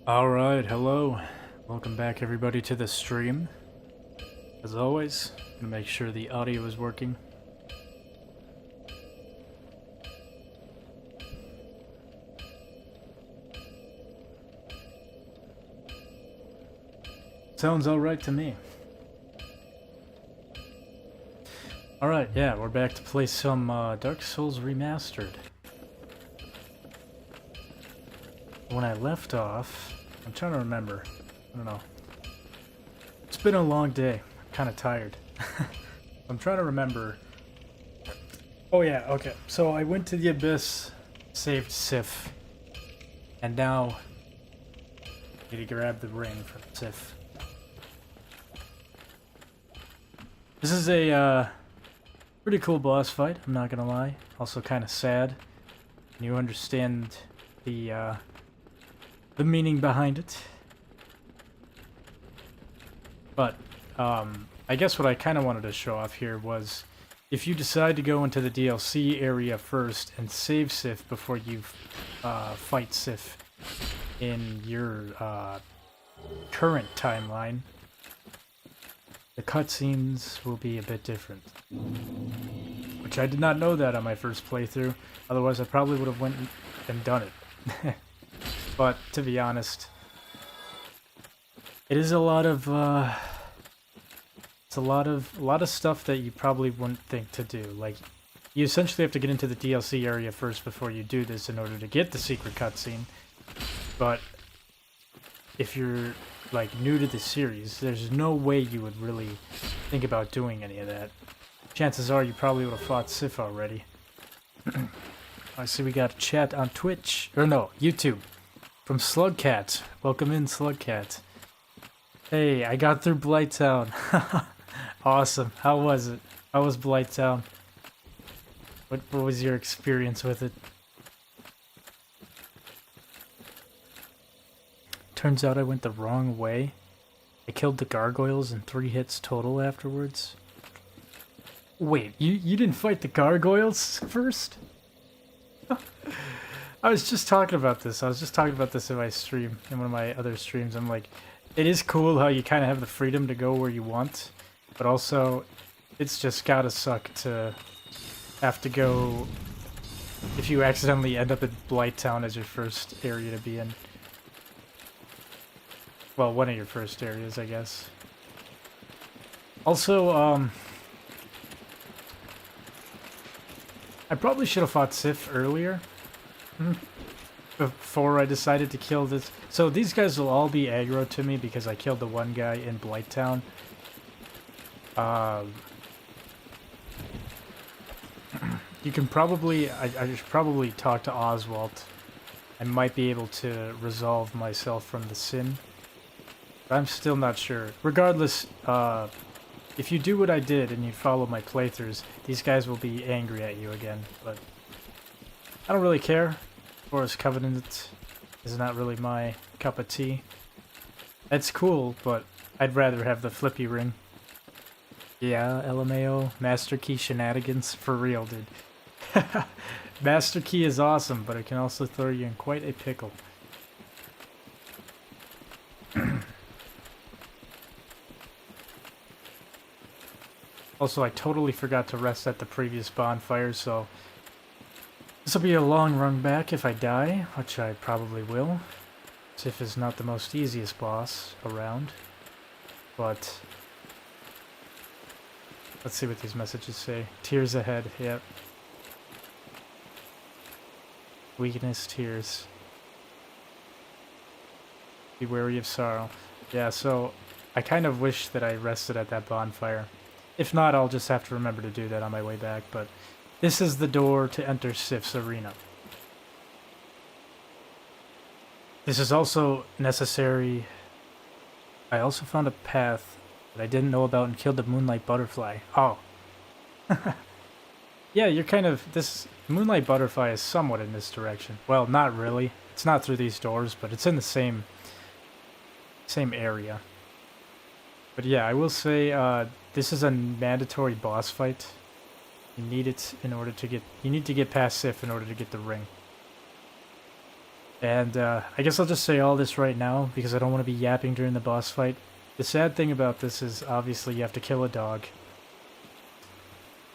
Alright, hello. Welcome back everybody to the stream. As always, I'm gonna make sure the audio is working. Sounds alright to me. Alright, yeah, we're back to play some Dark Souls Remastered. When I left off, I'm trying to remember. I don't know. It's been a long day. I'm kind of tired. I'm trying to remember. Oh yeah, okay. So I went to the Abyss, saved Sif, and now I need to grab the ring from Sif. This is a pretty cool boss fight, I'm not gonna lie. Also kind of sad. And you understand the meaning behind it. But, I guess what I kind of wanted to show off here was if you decide to go into the DLC area first and save Sif before you fight Sif in your current timeline, the cutscenes will be a bit different. Which I did not know that on my first playthrough, otherwise I probably would have went and done it. But to be honest, it is a lot of it's a lot of stuff that you probably wouldn't think to do. Like, you essentially have to get into the DLC area first before you do this in order to get the secret cutscene. But if you're like new to the series, there's no way you would really think about doing any of that. Chances are you probably would have fought Sif already. I see we got a chat on Twitch, or no, YouTube. From Slugcat. Welcome in, Slugcat. Hey, I got through Blighttown. Awesome. How was it? How was Blighttown? What was your experience with it? Turns out I went the wrong way. I killed the gargoyles in 3 hits total afterwards. Wait, you didn't fight the gargoyles first? I was just talking about this. I was just talking about this in my stream, in one of my other streams. I'm like, it is cool how you kind of have the freedom to go where you want, but also, it's just gotta suck to have to go if you accidentally end up at Blighttown as your first area to be in. Well, one of your first areas, I guess. Also, I probably should have fought Sif earlier. Before I decided to kill this. So these guys will all be aggro to me because I killed the one guy in Blighttown. You can probably... I should probably talk to Oswald. I might be able to resolve myself from the sin. But I'm still not sure. Regardless, if you do what I did and you follow my playthroughs, these guys will be angry at you again. But I don't really care. Forest Covenant is not really my cup of tea. It's cool, but I'd rather have the flippy ring. Yeah, LMAO, Master Key shenanigans, for real, dude. Master Key is awesome, but it can also throw you in quite a pickle. Also, I totally forgot to rest at the previous bonfire, so this will be a long run back if I die, which I probably will. Sif is not the most easiest boss around, but let's see what these messages say. Tears ahead, yep. Weakness, tears. Be wary of sorrow. Yeah, so I kind of wish that I rested at that bonfire. If not, I'll just have to remember to do that on my way back, but this is the door to enter Sif's arena. This is also necessary. I also found a path that I didn't know about and killed the Moonlight Butterfly. Oh. Yeah, you're kind of... This Moonlight Butterfly is somewhat in this direction. Well, not really. It's not through these doors, but it's in the same area. But yeah, I will say this is a mandatory boss fight. You need it in order to get... You need to get past Sif in order to get the ring. And I guess I'll just say all this right now because I don't want to be yapping during the boss fight. The sad thing about this is obviously you have to kill a dog.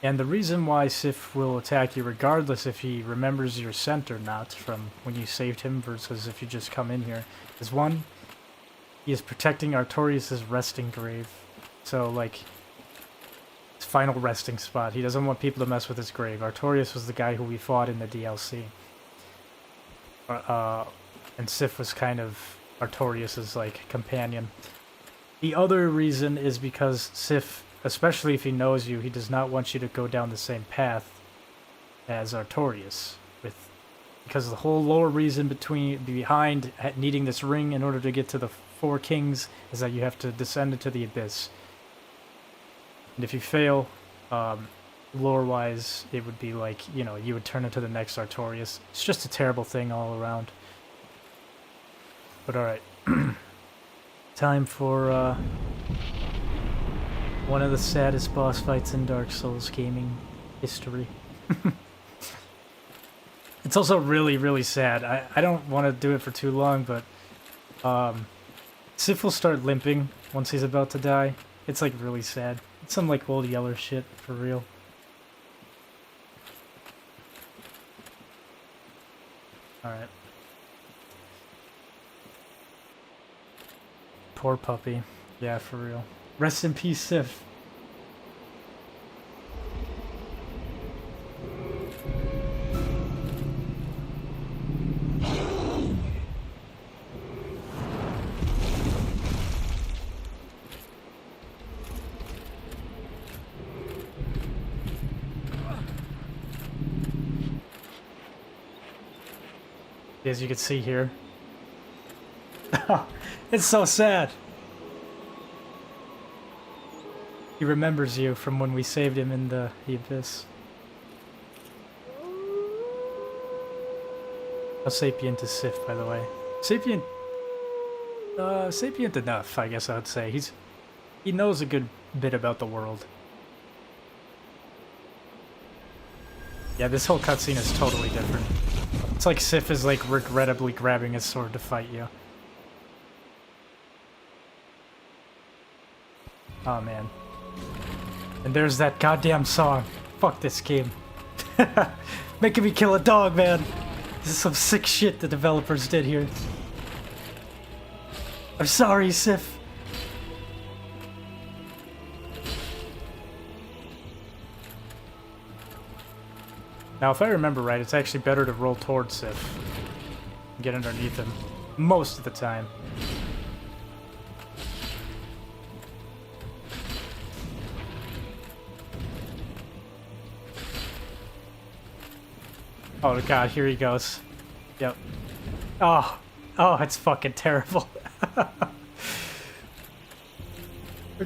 And the reason why Sif will attack you regardless if he remembers your scent or not from when you saved him versus if you just come in here is one, he is protecting Artorias' resting grave. So, like, his final resting spot. He doesn't want people to mess with his grave. Artorias was the guy who we fought in the DLC. And Sif was kind of Artorias' like companion. The other reason is because Sif, especially if he knows you, he does not want you to go down the same path as Artorias. Because the whole lore reason behind needing this ring in order to get to the Four Kings is that you have to descend into the abyss. And if you fail, lore-wise, it would be like, you know, you would turn into the next Artorias. It's just a terrible thing all around. But alright. Time for one of the saddest boss fights in Dark Souls gaming history. It's also really, really sad. I don't want to do it for too long, but Sif will start limping once he's about to die. It's like really sad. It's some like old Yeller shit, for real. Alright. Poor puppy. Yeah, for real. Rest in peace, Sif. As you can see here. It's so sad. He remembers you from when we saved him in the abyss. How sapient is Sif, by the way? Sapient... sapient enough, I guess I would say. He knows a good bit about the world. Yeah, this whole cutscene is totally different. It's like Sif is like regrettably grabbing his sword to fight you. Oh man. And there's that goddamn song. Fuck this game. Making me kill a dog, man. This is some sick shit the developers did here. I'm sorry, Sif. Now, if I remember right, it's actually better to roll towards Sif and get underneath him most of the time. Oh god, here he goes. Yep. Oh, it's fucking terrible. Look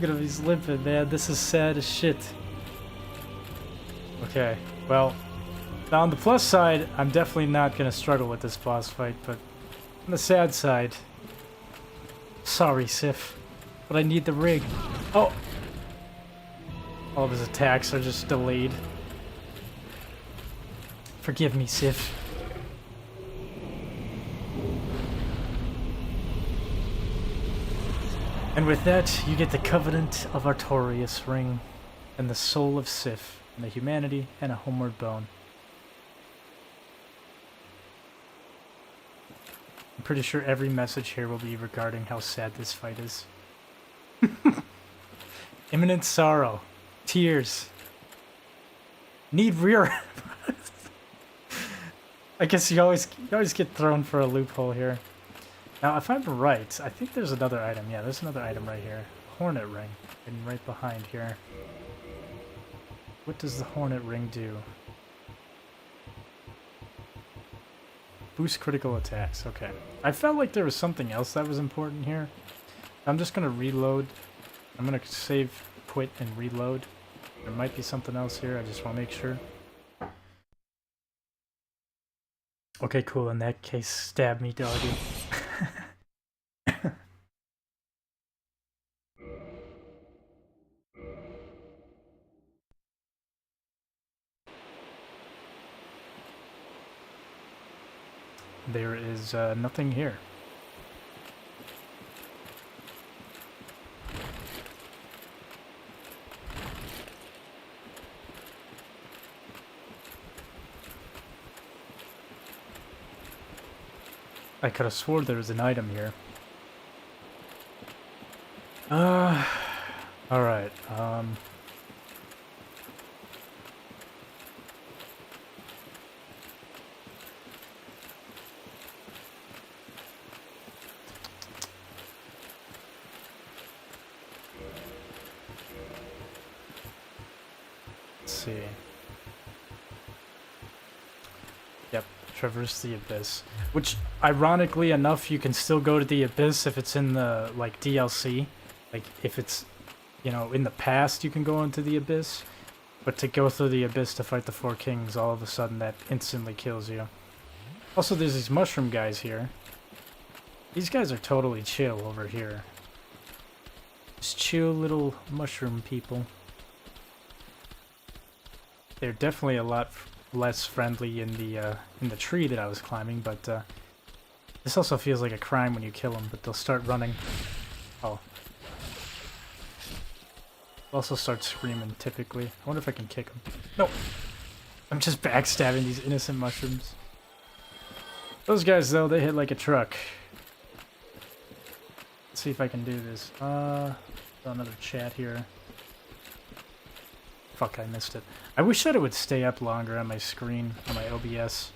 at him, he's limping, man. This is sad as shit. Okay, well, now on the plus side, I'm definitely not gonna struggle with this boss fight, but on the sad side, sorry, Sif, but I need the ring. Oh! All of his attacks are just delayed. Forgive me, Sif. And with that, you get the Covenant of Artorias ring, and the soul of Sif, and the humanity, and a homeward bone. I'm pretty sure every message here will be regarding how sad this fight is. Imminent sorrow. Tears. Need rear. I guess you always get thrown for a loophole here. Now, if I'm right, I think there's another item. Yeah, there's another item right here. Hornet ring. And right behind here. What does the Hornet ring do? Boost critical attacks. Okay. I felt like there was something else that was important here. I'm just going to reload. I'm going to save, quit, and reload. There might be something else here. I just want to make sure. Okay, cool. In that case, stab me, doggy. there is nothing here. I could have swore there was an item here. Alright, let's see. Yep, traverse the abyss. Which, ironically enough, you can still go to the abyss if it's in the, like, DLC. Like, if it's, you know, in the past, you can go into the abyss. But to go through the abyss to fight the Four Kings, all of a sudden that instantly kills you. Also, there's these mushroom guys here. These guys are totally chill over here. Just chill little mushroom people. They're definitely a lot less friendly in the tree that I was climbing, but this also feels like a crime when you kill them, but they'll start running. Oh. They'll also start screaming, typically. I wonder if I can kick them. No! I'm just backstabbing these innocent mushrooms. Those guys, though, they hit like a truck. Let's see if I can do this. Another chat here. Fuck, I missed it. I wish that it would stay up longer on my screen, on my OBS.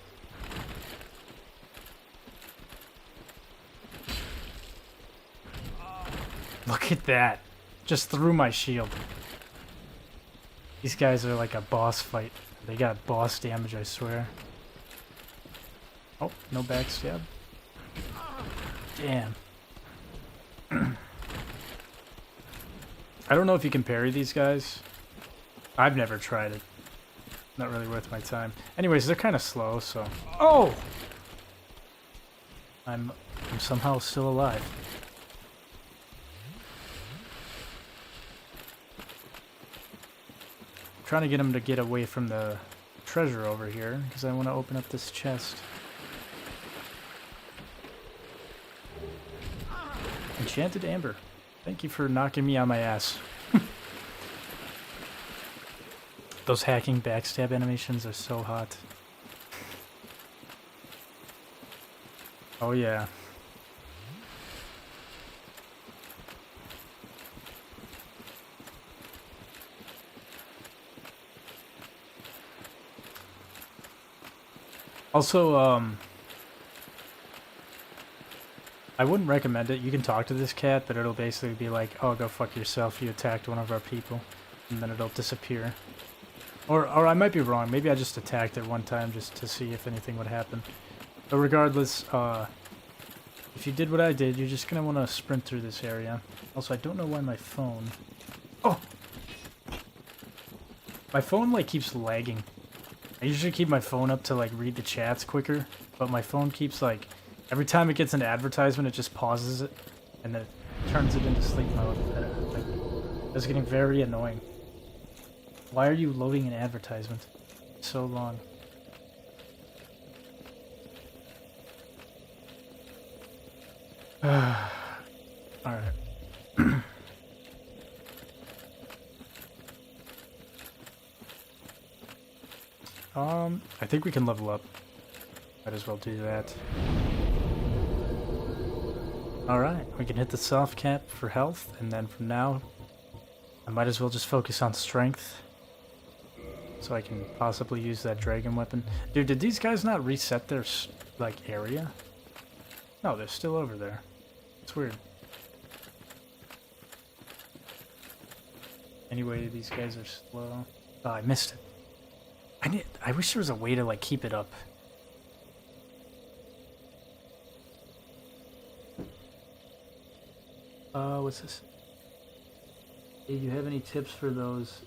Look at that. Just threw my shield. These guys are like a boss fight. They got boss damage, I swear. Oh, no backstab. Damn. I don't know if you can parry these guys. I've never tried it. Not really worth my time. Anyways, they're kind of slow, so... Oh! I'm somehow still alive. I'm trying to get him to get away from the treasure over here, because I want to open up this chest. Enchanted Amber. Thank you for knocking me on my ass. Those hacking backstab animations are so hot. Oh yeah. Also, I wouldn't recommend it. You can talk to this cat, but it'll basically be like, oh, go fuck yourself, you attacked one of our people. And then it'll disappear. Or I might be wrong. Maybe I just attacked it one time just to see if anything would happen. But regardless, if you did what I did, you're just going to want to sprint through this area. Also, I don't know why my phone... Oh! My phone, like, keeps lagging. I usually keep my phone up to, like, read the chats quicker. But my phone keeps, like... Every time it gets an advertisement, it just pauses it. And then it turns it into sleep mode. It's getting very annoying. Why are you loading an advertisement so long? Alright. I think we can level up. Might as well do that. Alright, we can hit the soft cap for health, and then from now, I might as well just focus on strength. So I can possibly use that dragon weapon. Dude, did these guys not reset their, like, area? No, they're still over there. It's weird. Anyway, these guys are slow. Oh, I missed it. I wish there was a way to, like, keep it up. What's this? Do you have any tips for those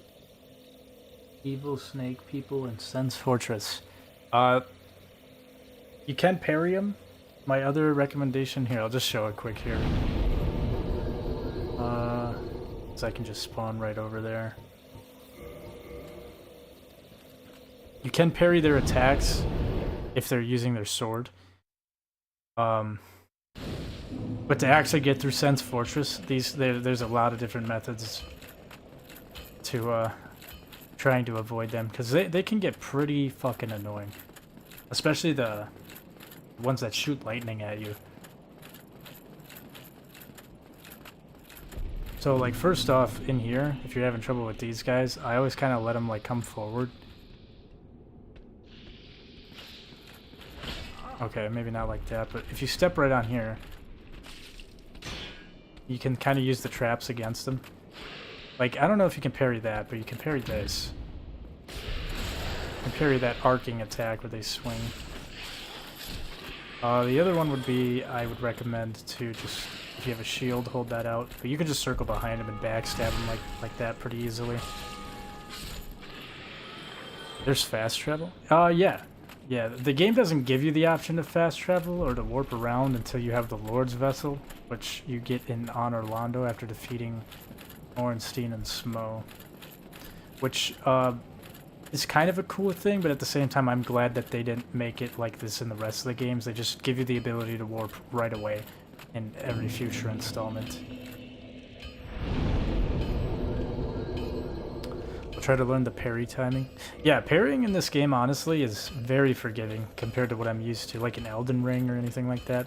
evil snake people in Sen's Fortress? You can parry them. My other recommendation here, I'll just show it quick here. So I can just spawn right over there. You can parry their attacks if they're using their sword. Um, but to actually get through Sen's Fortress, there's a lot of different methods to trying to avoid them, because they can get pretty fucking annoying, especially the ones that shoot lightning at you. So like first off in here, if you're having trouble with these guys, I always kind of let them like come forward. Okay, maybe not like that, but if you step right on here, you can kind of use the traps against them. Like, I don't know if you can parry that, but you can parry this. You can parry that arcing attack where they swing. The other one would be, I would recommend to just, if you have a shield, hold that out. But you can just circle behind him and backstab him like that pretty easily. There's fast travel? Yeah. Yeah, the game doesn't give you the option of fast travel or to warp around until you have the Lord's Vessel, which you get on Orlando after defeating Ornstein and Smo. Which is kind of a cool thing, but at the same time I'm glad that they didn't make it like this in the rest of the games. They just give you the ability to warp right away in every future installment. Try to learn the parry timing. Yeah, parrying in this game honestly is very forgiving compared to what I'm used to, like in Elden Ring or anything like that.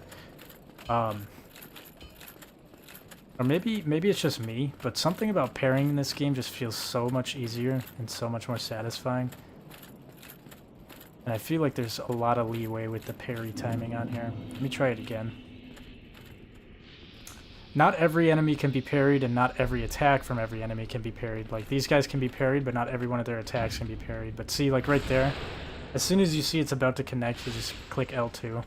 Or maybe it's just me, but something about parrying in this game just feels so much easier and so much more satisfying. And I feel like there's a lot of leeway with the parry timing on here. Let me try it again. Not every enemy can be parried, and not every attack from every enemy can be parried. Like, these guys can be parried, but not every one of their attacks can be parried. But see, like right there, as soon as you see it's about to connect, you just click L2.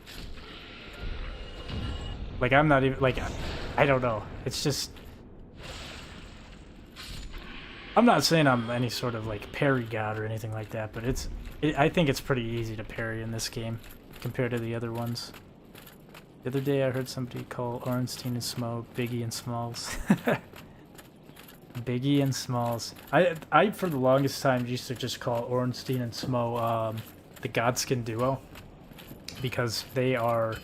Like, I'm not even, like, I don't know. It's just... I'm not saying I'm any sort of, like, parry god or anything like that, but I think it's pretty easy to parry in this game compared to the other ones. The other day I heard somebody call Ornstein and Smo Biggie and Smalls. Biggie and Smalls. I for the longest time used to just call Ornstein and Smo the Godskin duo, because they are...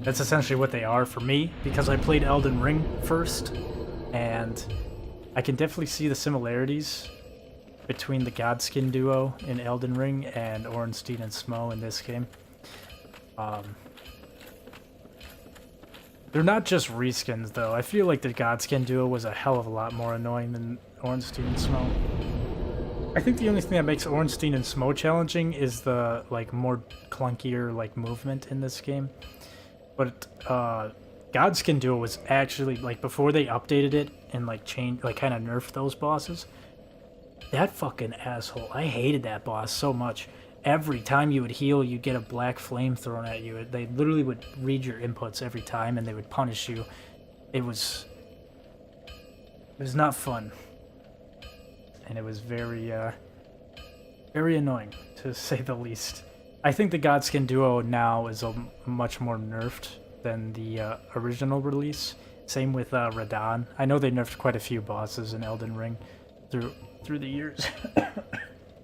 That's essentially what they are for me, because I played Elden Ring first, and I can definitely see the similarities between the Godskin duo in Elden Ring and Ornstein and Smo in this game. They're not just reskins, though. I feel like the Godskin duo was a hell of a lot more annoying than Ornstein and Smo. I think the only thing that makes Ornstein and Smo challenging is the, like, more clunkier, like, movement in this game. But, Godskin duo was actually, like, before they updated it and, like, changed, like, kind of nerfed those bosses, that fucking asshole, I hated that boss so much. Every time you would heal, you'd get a black flame thrown at you. They literally would read your inputs every time, and they would punish you. It was not fun, and it was very annoying, to say the least. I think the Godskin duo now is much more nerfed than the original release. Same with Radahn. I know they nerfed quite a few bosses in Elden Ring through the years.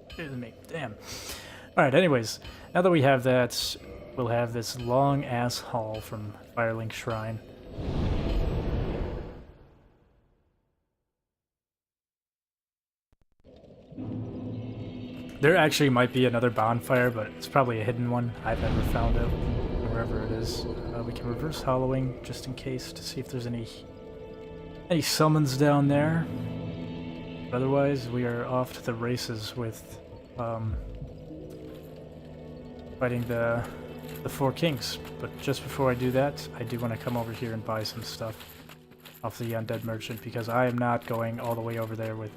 Excuse me. Damn. Alright, anyways, now that we have that, we'll have this long-ass haul from Firelink Shrine. There actually might be another bonfire, but it's probably a hidden one. I've never found it, wherever it is. We can reverse hollowing, just in case, to see if there's any summons down there. But otherwise, we are off to the races with... fighting the Four Kings. But just before I do that, I do want to come over here and buy some stuff off the Undead Merchant, because I am not going all the way over there with...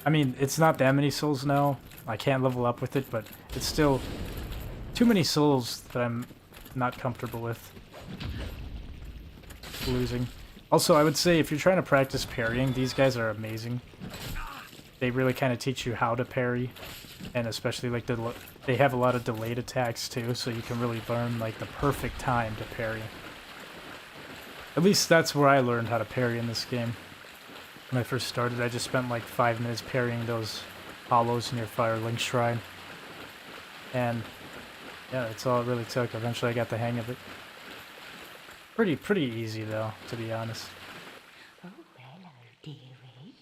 I mean, it's not that many souls now. I can't level up with it, but it's still too many souls that I'm not comfortable with losing. Also, I would say if you're trying to practice parrying, these guys are amazing. They really kind of teach you how to parry, and especially like they have a lot of delayed attacks too, so you can really learn like the perfect time to parry. At least that's where I learned how to parry in this game. When I first started, I just spent like 5 minutes parrying those hollows near Firelink Shrine. And yeah, that's all it really took. Eventually I got the hang of it. Pretty easy though, to be honest. Oh, hello, dearie.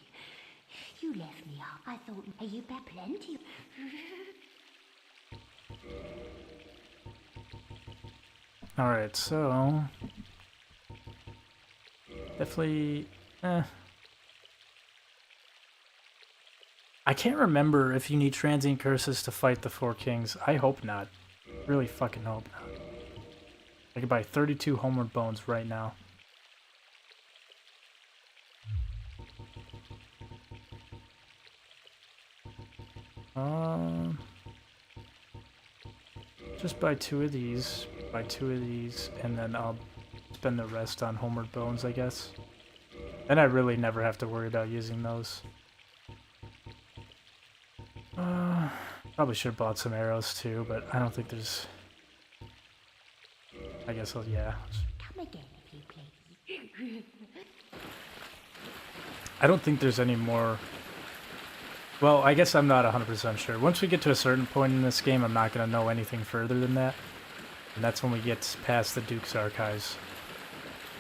You left me out. I thought you'd had plenty. Alright, so... Definitely... I can't remember if you need transient curses to fight the Four Kings. I hope not. Really fucking hope not. I could buy 32 homeward bones right now. Just buy 2 of these, and then I'll spend the rest on homeward bones, I guess. Then I really never have to worry about using those. Probably should have bought some arrows too, but I don't think there's... I guess I'll, yeah. Come again, if you please. I don't think there's any more... Well, I guess I'm not 100% sure. Once we get to a certain point in this game, I'm not going to know anything further than that. And that's when we get past the Duke's Archives.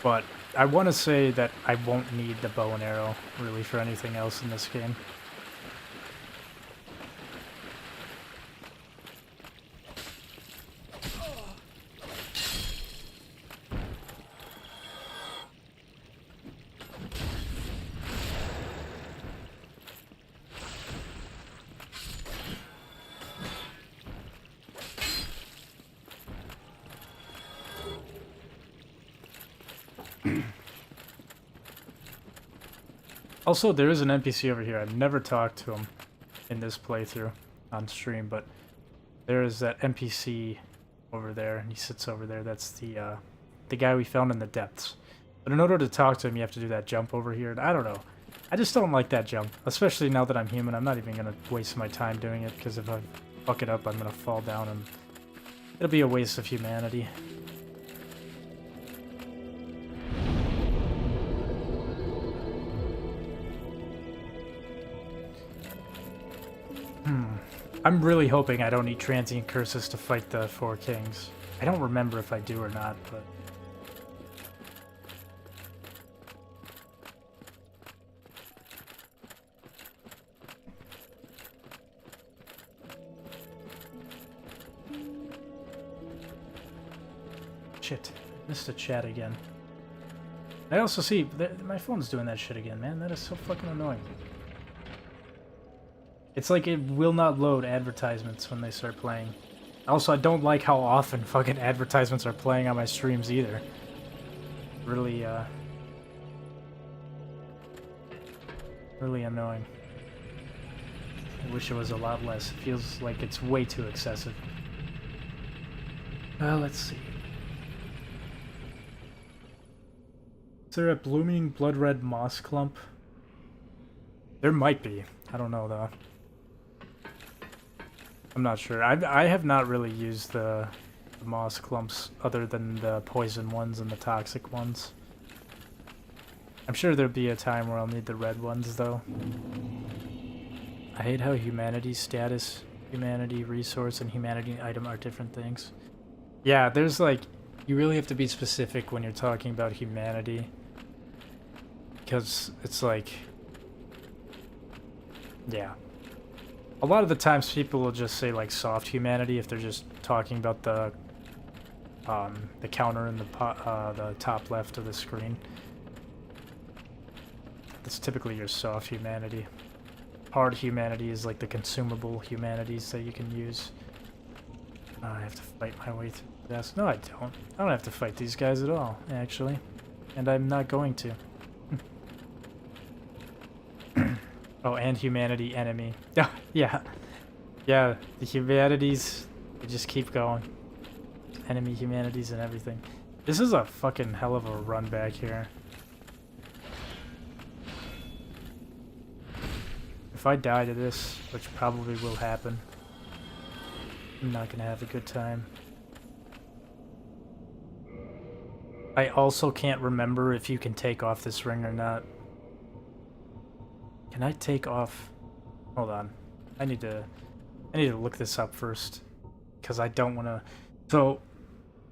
But I want to say that I won't need the bow and arrow, really, for anything else in this game. Also, there is an NPC over here. I've never talked to him in this playthrough on stream, but there is that NPC over there, and he sits over there. That's the guy we found in the depths. But in order to talk to him, you have to do that jump over here. And I don't know. I just don't like that jump, especially now that I'm human. I'm not even going to waste my time doing it, because if I fuck it up, I'm going to fall down, and it'll be a waste of humanity. I'm really hoping I don't need transient curses to fight the Four Kings. I don't remember if I do or not, but... Shit, missed a chat again. I also see, my phone's doing that shit again, man. That is so fucking annoying. It's like it will not load advertisements when they start playing. Also, I don't like how often fucking advertisements are playing on my streams either. Really, really annoying. I wish it was a lot less. It feels like it's way too excessive. Let's see. Is there a blooming blood red moss clump? There might be. I don't know though. I'm not sure. I have not really used the moss clumps other than the poison ones and the toxic ones. I'm sure there'll be a time where I'll need the red ones though. I hate how humanity status, humanity resource, and humanity item are different things. Yeah, there's like, you really have to be specific when you're talking about humanity. Because it's like, yeah. A lot of the times people will just say like soft humanity if they're just talking about the counter in the top left of the screen. That's typically your soft humanity. Hard humanity is like the consumable humanities that you can use. I have to fight my way through this. No, I don't. I don't have to fight these guys at all, actually. And I'm not going to. Oh, and humanity enemy. Yeah. Yeah, the humanities, they just keep going. Enemy humanities and everything. This is a fucking hell of a run back here. If I die to this, which probably will happen, I'm not gonna have a good time. I also can't remember if you can take off this ring or not. Can I take off? Hold on. I need to look this up first, because I don't want to. So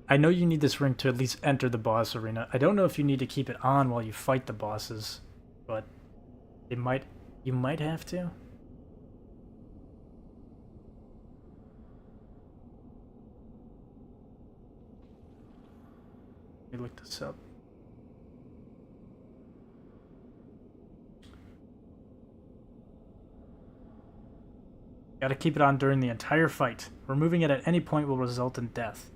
I know you need this ring to at least enter the boss arena. I don't know if you need to keep it on while you fight the bosses, but you might have to. Let me look this up. Gotta keep it on during the entire fight. Removing it at any point will result in death.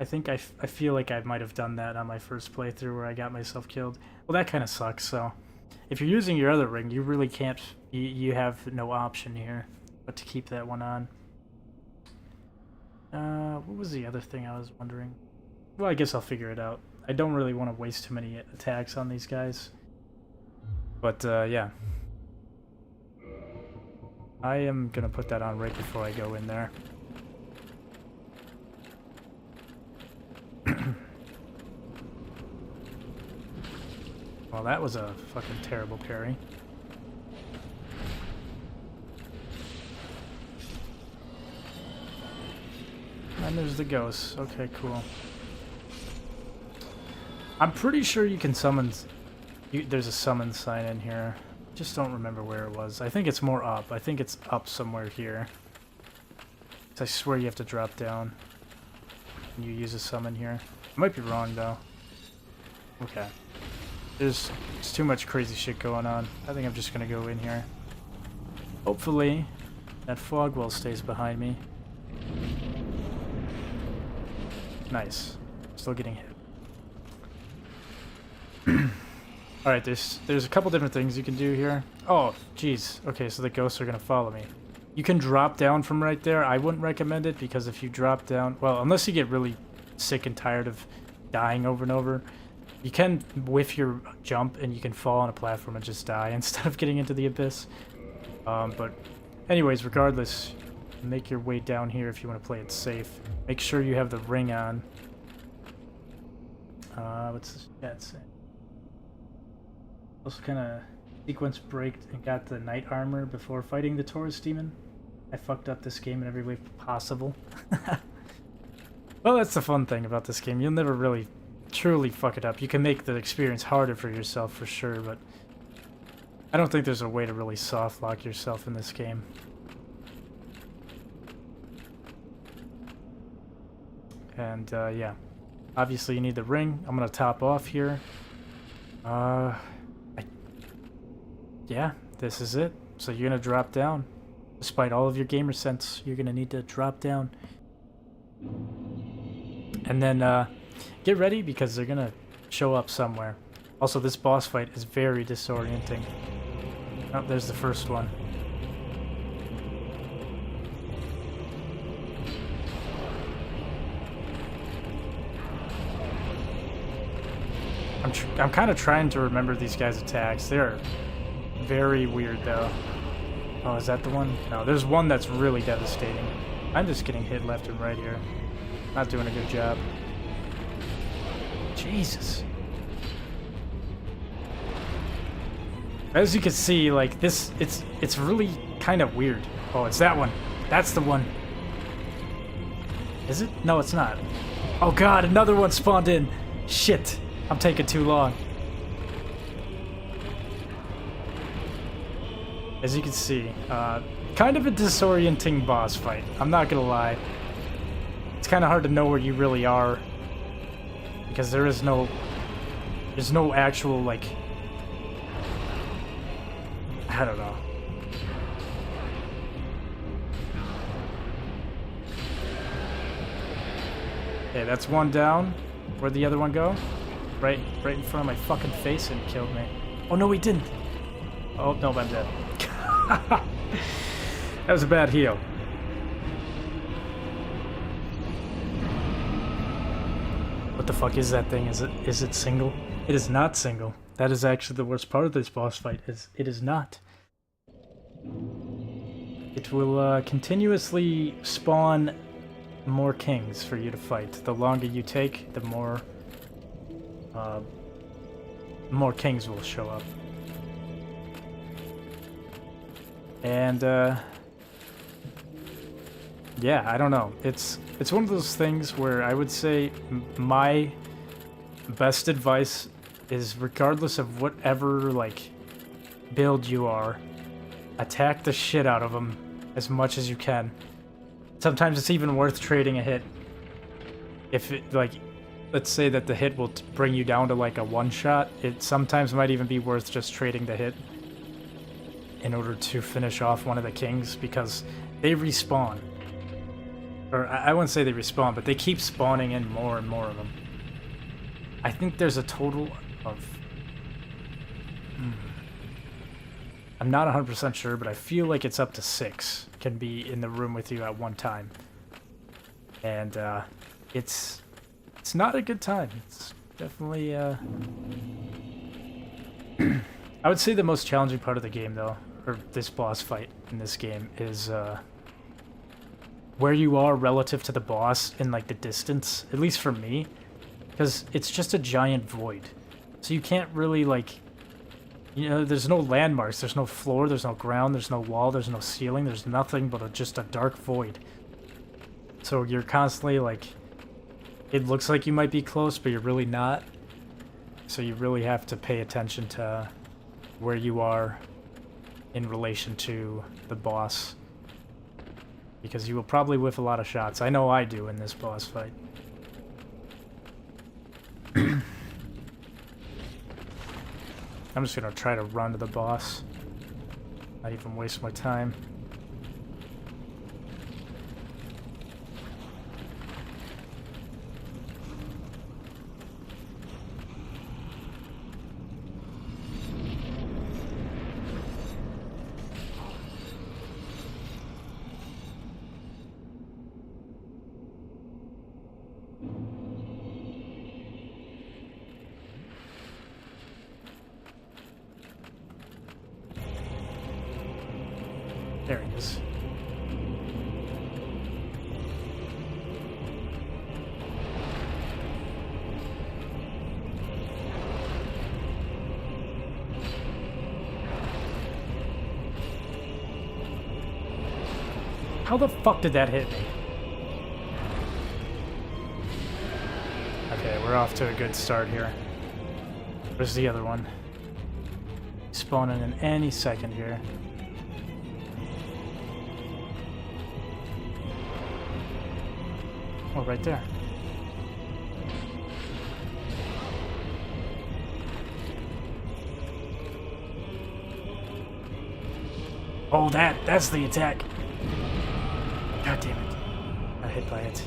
I think I feel like I might have done that on my first playthrough where I got myself killed. Well, that kind of sucks, so... If you're using your other ring, you really can't... You have no option here but to keep that one on. What was the other thing I was wondering? Well, I guess I'll figure it out. I don't really want to waste too many attacks on these guys. But, yeah. I am gonna put that on right before I go in there. Well, that was a fucking terrible parry. And there's the ghosts. Okay, cool. I'm pretty sure you can summon... there's a summon sign in here. Just don't remember where it was. I think it's more up. I think it's up somewhere here. I swear you have to drop down. And you use a summon here. I might be wrong, though. Okay. There's too much crazy shit going on. I think I'm just gonna go in here. Hopefully, that fog wall stays behind me. Nice. Still getting hit. Alright, there's a couple different things you can do here. Oh, jeez. Okay, so the ghosts are gonna follow me. You can drop down from right there. I wouldn't recommend it, because if you drop down... Well, unless you get really sick and tired of dying over and over, you can whiff your jump and you can fall on a platform and just die instead of getting into the abyss. But anyways, regardless, make your way down here if you want to play it safe. Make sure you have the ring on. What's this chat saying? Also kind of sequence braked and got the knight armor before fighting the Taurus demon. I fucked up this game in every way possible. Well, that's the fun thing about this game. You'll never really truly fuck it up. You can make the experience harder for yourself for sure, but I don't think there's a way to really soft lock yourself in this game. And yeah, obviously you need the ring. I'm gonna top off here. Yeah, this is it. So you're gonna drop down. Despite all of your gamer sense, you're gonna need to drop down. And then get ready, because they're gonna show up somewhere. Also, this boss fight is very disorienting. Oh, there's the first one. I'm kind of trying to remember these guys' attacks. They're very weird, though. Oh, is that the one? No, there's one that's really devastating. I'm just getting hit left and right here. Not doing a good job. Jesus. As you can see, like, this, it's really kind of weird. Oh, it's that one. That's the one. Is it? No, it's not. Oh god, another one spawned in. Shit. I'm taking too long. As you can see, kind of a disorienting boss fight. I'm not gonna lie. It's kind of hard to know where you really are, because there's no actual, like, I don't know. Okay, that's one down. Where'd the other one go? Right in front of my fucking face, and killed me. Oh no, he didn't. Oh no, I'm dead. That was a bad heal. What the fuck is that thing? Is it single? It is not single. That is actually the worst part of this boss fight. It is not. It will continuously spawn more kings for you to fight. The longer you take, the more kings will show up. And yeah, I don't know. It's one of those things where I would say my best advice is, regardless of whatever like build you are, attack the shit out of them as much as you can. Sometimes it's even worth trading a hit. If it, like, let's say that the hit will bring you down to like a one-shot, it sometimes might even be worth just trading the hit in order to finish off one of the kings, because they respawn. Or I wouldn't say they respawn, but they keep spawning in more and more of them. I think there's a total of... I'm not 100% sure, but I feel like it's up to 6 can be in the room with you at one time. And it's not a good time. It's definitely... I would say the most challenging part of the game, though, or this boss fight in this game, is where you are relative to the boss in like the distance, at least for me, because it's just a giant void. So you can't really like, you know, there's no landmarks, there's no floor, there's no ground, there's no wall, there's no ceiling, there's nothing but just a dark void. So you're constantly like, it looks like you might be close, but you're really not. So you really have to pay attention to where you are in relation to the boss, because you will probably whiff a lot of shots. I know I do in this boss fight. I'm just gonna try to run to the boss. Not even waste my time. There he is. How the fuck did that hit me? Okay, we're off to a good start here. Where's the other one? Spawning in any second here. Oh, right there. Oh, that's the attack. God damn it. Got hit by it.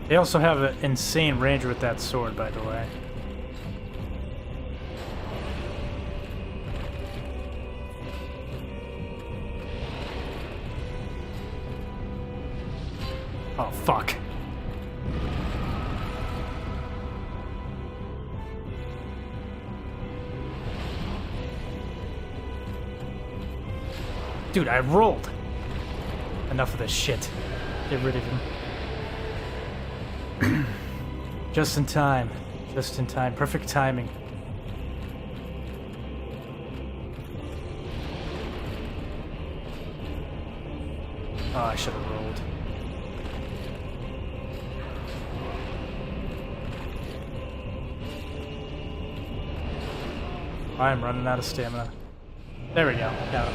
They also have an insane range with that sword, by the way. Oh, fuck. Dude, I rolled. Enough of this shit. Get rid of him. Just in time. Just in time. Perfect timing. Oh, I should have rolled. I'm running out of stamina. There we go. Got it.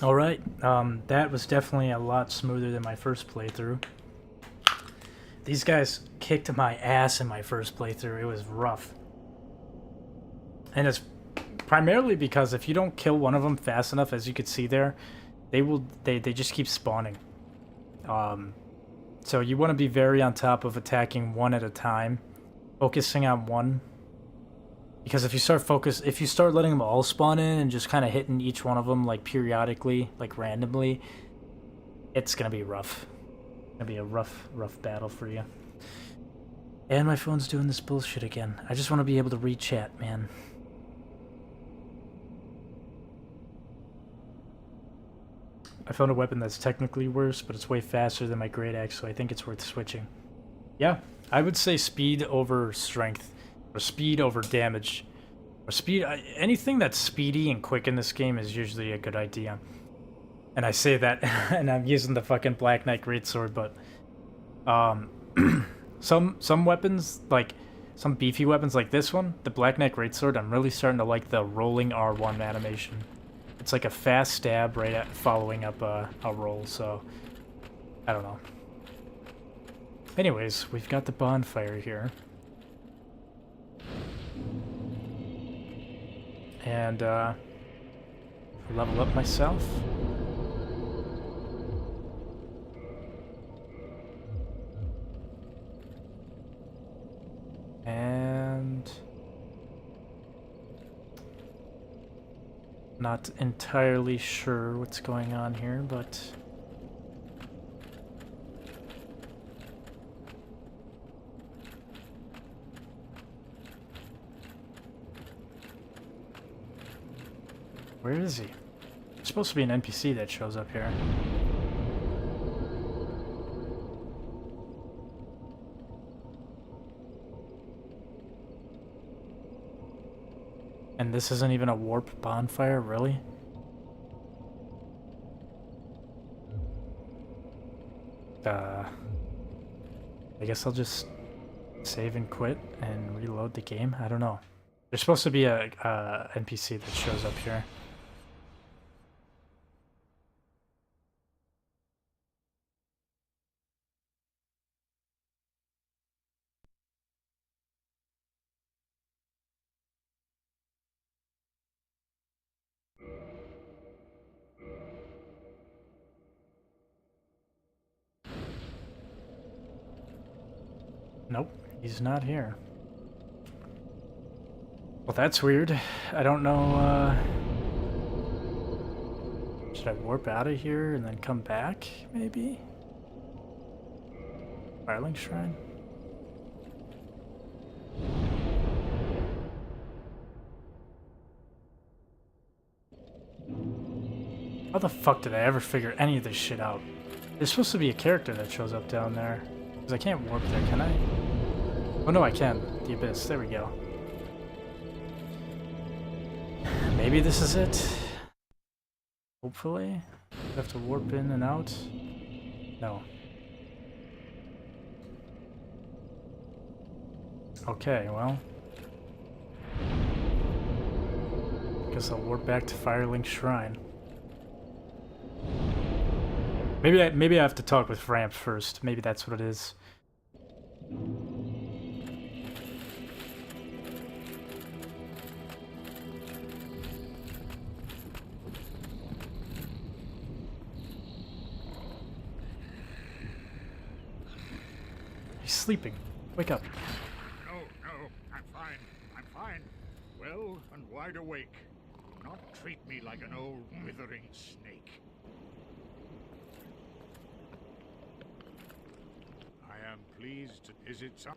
Alright, that was definitely a lot smoother than my first playthrough. These guys kicked my ass in my first playthrough. It was rough. And it's Primarily because if you don't kill one of them fast enough, as you could see there, they just keep spawning. So you want to be very on top of attacking one at a time, focusing on one. Because if you start letting them all spawn in and just kind of hitting each one of them like periodically, like randomly, it's gonna be rough. It's gonna be a rough battle for you. And my phone's doing this bullshit again. I just want to be able to read chat, man. I found a weapon that's technically worse, but it's way faster than my great axe, so I think it's worth switching. Yeah, I would say speed over strength, or speed over damage, or speed. Anything that's speedy and quick in this game is usually a good idea. And I say that, and I'm using the fucking Black Knight Greatsword, but some weapons, like some beefy weapons like this one, the Black Knight Greatsword, I'm really starting to like the rolling R1 animation. It's like a fast stab right at following up a roll, so I don't know. Anyways, we've got the bonfire here. And level up myself. And not entirely sure what's going on here, but where is he? There's supposed to be an NPC that shows up here. And this isn't even a warp bonfire, really? I guess I'll just save and quit and reload the game. I don't know. There's supposed to be a NPC that shows up here. Nope, he's not here. Well, that's weird. I don't know, should I warp out of here and then come back, maybe? Firelink Shrine? How the fuck did I ever figure any of this shit out? There's supposed to be a character that shows up down there. Because I can't warp there, can I? Oh no, I can. The Abyss. There we go. Maybe this is it? Hopefully. I have to warp in and out? No. Okay, well. Guess I'll warp back to Firelink Shrine. Maybe I have to talk with Ramp first. Maybe that's what it is. He's sleeping. Wake up. No, I'm fine. Well and wide awake. Do not treat me like an old withering snake. I am pleased to visit some.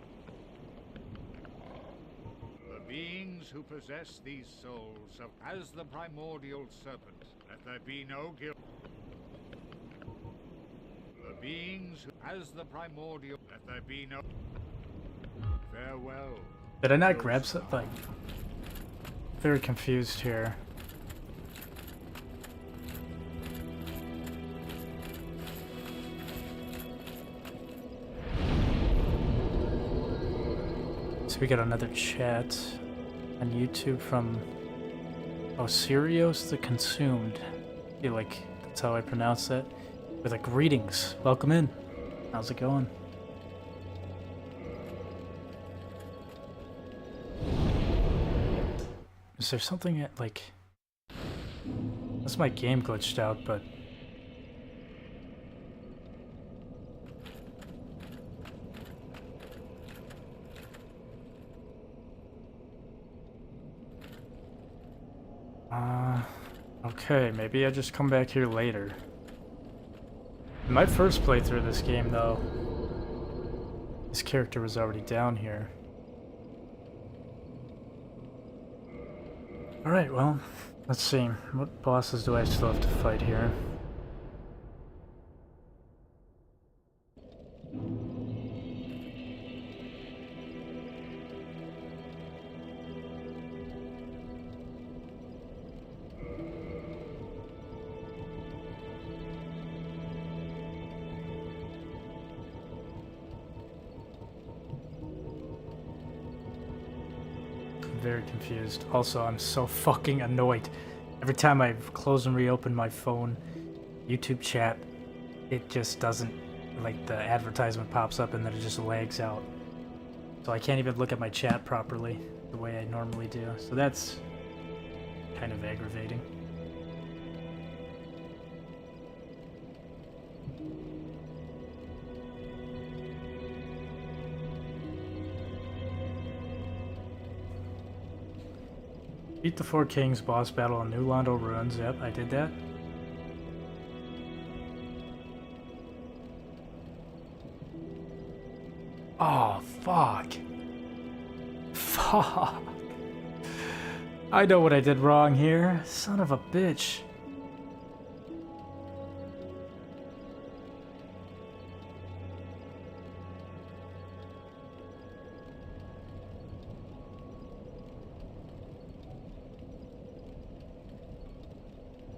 The beings who possess these souls as the primordial serpent, let there be no guilt. The beings who as the primordial, let there be no farewell. Did I not grab something? Very confused here. So we got another chat on YouTube from Osirios the Consumed. I feel like that's how I pronounce that. With like, greetings, welcome in. How's it going? Is there something that, like... Unless my game glitched out, but... Okay, maybe I just come back here later. In my first playthrough of this game, though, this character was already down here. Alright, well, let's see. What bosses do I still have to fight here? Very confused. Also, I'm so fucking annoyed. Every time I close and reopen my phone, YouTube chat, it just doesn't, like, the advertisement pops up and then it just lags out. So I can't even look at my chat properly the way I normally do. So that's kind of aggravating. Beat the Four Kings boss battle on New Londo Ruins. Yep, I did that. Oh, fuck. Fuck. I know what I did wrong here. Son of a bitch.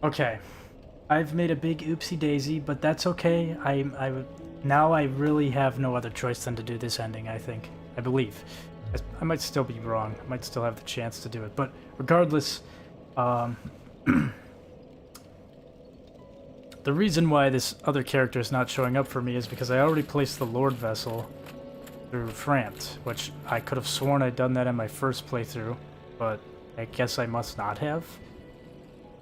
Okay, I've made a big oopsie daisy, but that's okay. Now I really have no other choice than to do this ending, I think. I believe. I might still be wrong. I might still have the chance to do it, but regardless, the reason why this other character is not showing up for me is because I already placed the Lord Vessel through Framped, which I could have sworn I'd done that in my first playthrough, but I guess I must not have.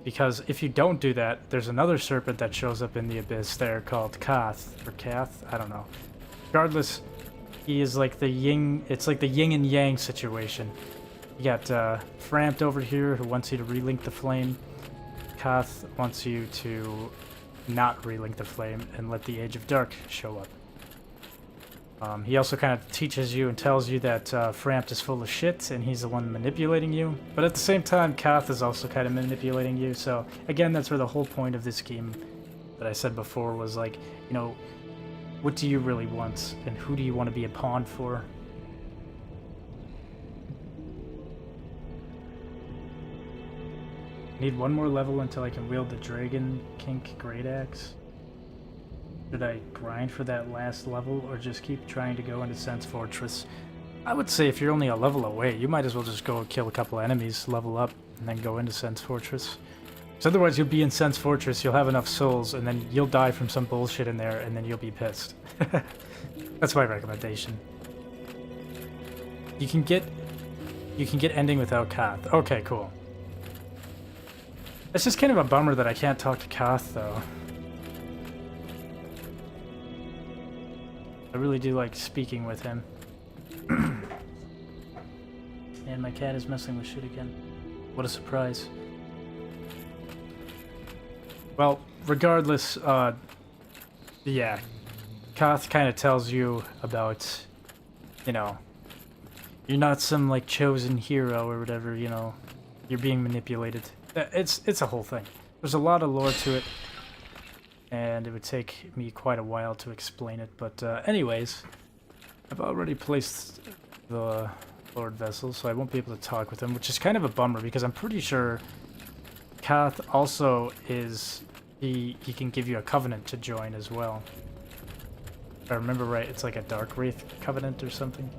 Because if you don't do that, there's another serpent that shows up in the abyss there called Kath, or Kath, I don't know. Regardless, he is like the yin, it's like the yin and yang situation. You got Framped over here who wants you to relink the flame. Kath wants you to not relink the flame and let the Age of Dark show up. He also kind of teaches you and tells you that Framped is full of shit and he's the one manipulating you. But at the same time, Kath is also kind of manipulating you. So again, that's where the whole point of this game that I said before was like, you know, what do you really want and who do you want to be a pawn for? Need one more level until I can wield the Dragon Kink Great Axe. Should I grind for that last level, or just keep trying to go into Sense Fortress? I would say if you're only a level away, you might as well just go kill a couple enemies, level up, and then go into Sense Fortress. Because otherwise you'll be in Sense Fortress, you'll have enough souls, and then you'll die from some bullshit in there, and then you'll be pissed. That's my recommendation. You can get ending without Kath. Okay, cool. It's just kind of a bummer that I can't talk to Kath, though. I really do like speaking with him. And my cat is messing with shit again. What a surprise. Well, regardless, yeah. Kath kind of tells you about, you know, you're not some, like, chosen hero or whatever, you know. You're being manipulated. It's a whole thing. There's a lot of lore to it. And it would take me quite a while to explain it, but anyways, I've already placed the Lord Vessel, so I won't be able to talk with him, which is kind of a bummer, because I'm pretty sure Kath also is, he can give you a covenant to join as well. If I remember right, it's like a Dark Wraith covenant or something.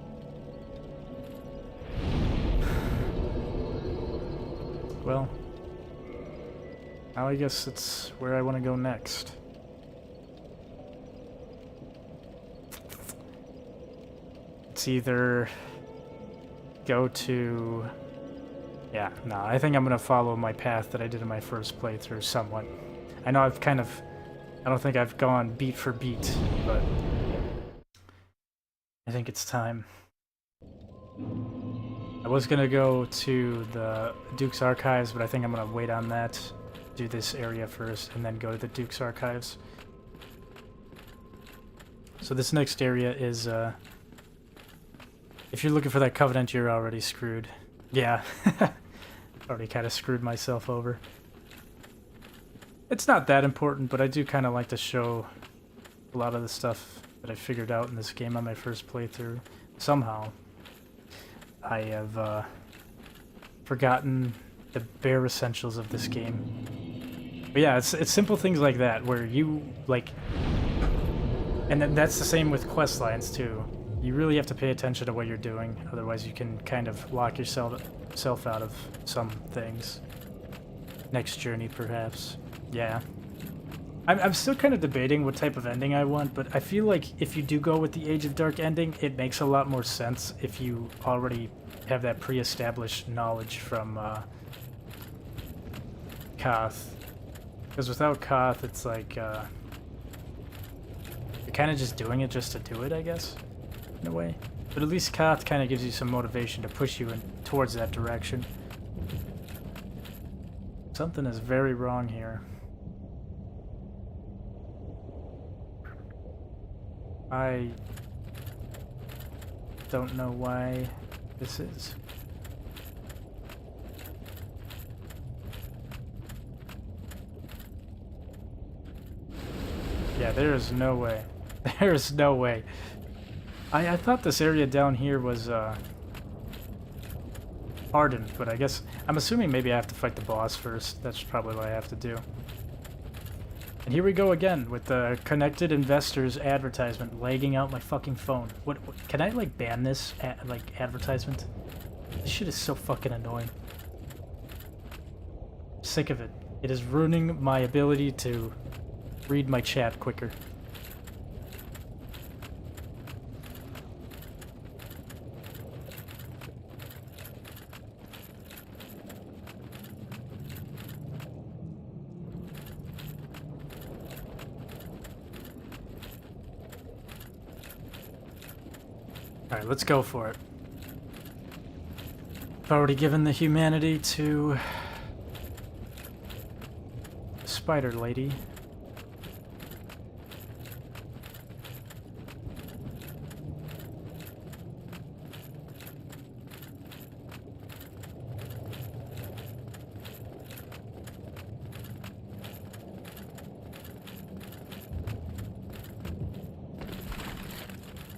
Well, now I guess it's where I want to go next. It's either go to Yeah, no, I think I'm gonna follow my path that I did in my first playthrough somewhat. I know I've kind of... I don't think I've gone beat for beat, but... I think it's time. I was gonna go to the Duke's Archives, but I think I'm gonna wait on that, do this area first, and then go to the Duke's Archives. So this next area is, if you're looking for that Covenant, you're already screwed. Yeah. Already kind of screwed myself over. It's not that important, but I do kind of like to show a lot of the stuff that I figured out in this game on my first playthrough. Somehow, I have forgotten the bare essentials of this game. But yeah, it's simple things like that where you like, and then that's the same with quest lines too. You really have to pay attention to what you're doing, otherwise you can kind of lock yourself out of some things. Next journey, perhaps. Yeah. I'm still kind of debating what type of ending I want, but I feel like if you do go with the Age of Dark ending, it makes a lot more sense if you already have that pre-established knowledge from Koth. Because without Koth, it's like, you're kind of just doing it just to do it, I guess, in a way. But at least Koth kind of gives you some motivation to push you towards that direction. Something is very wrong here. I don't know why this is. Yeah, there is no way. There is no way. I thought this area down here was hardened, but I guess I'm assuming maybe I have to fight the boss first. That's probably what I have to do. And here we go again with the connected investors advertisement lagging out my fucking phone. What can I like ban this advertisement? This shit is so fucking annoying. I'm sick of it. It is ruining my ability to read my chat quicker. Alright, let's go for it. I've already given the humanity to Spider Lady.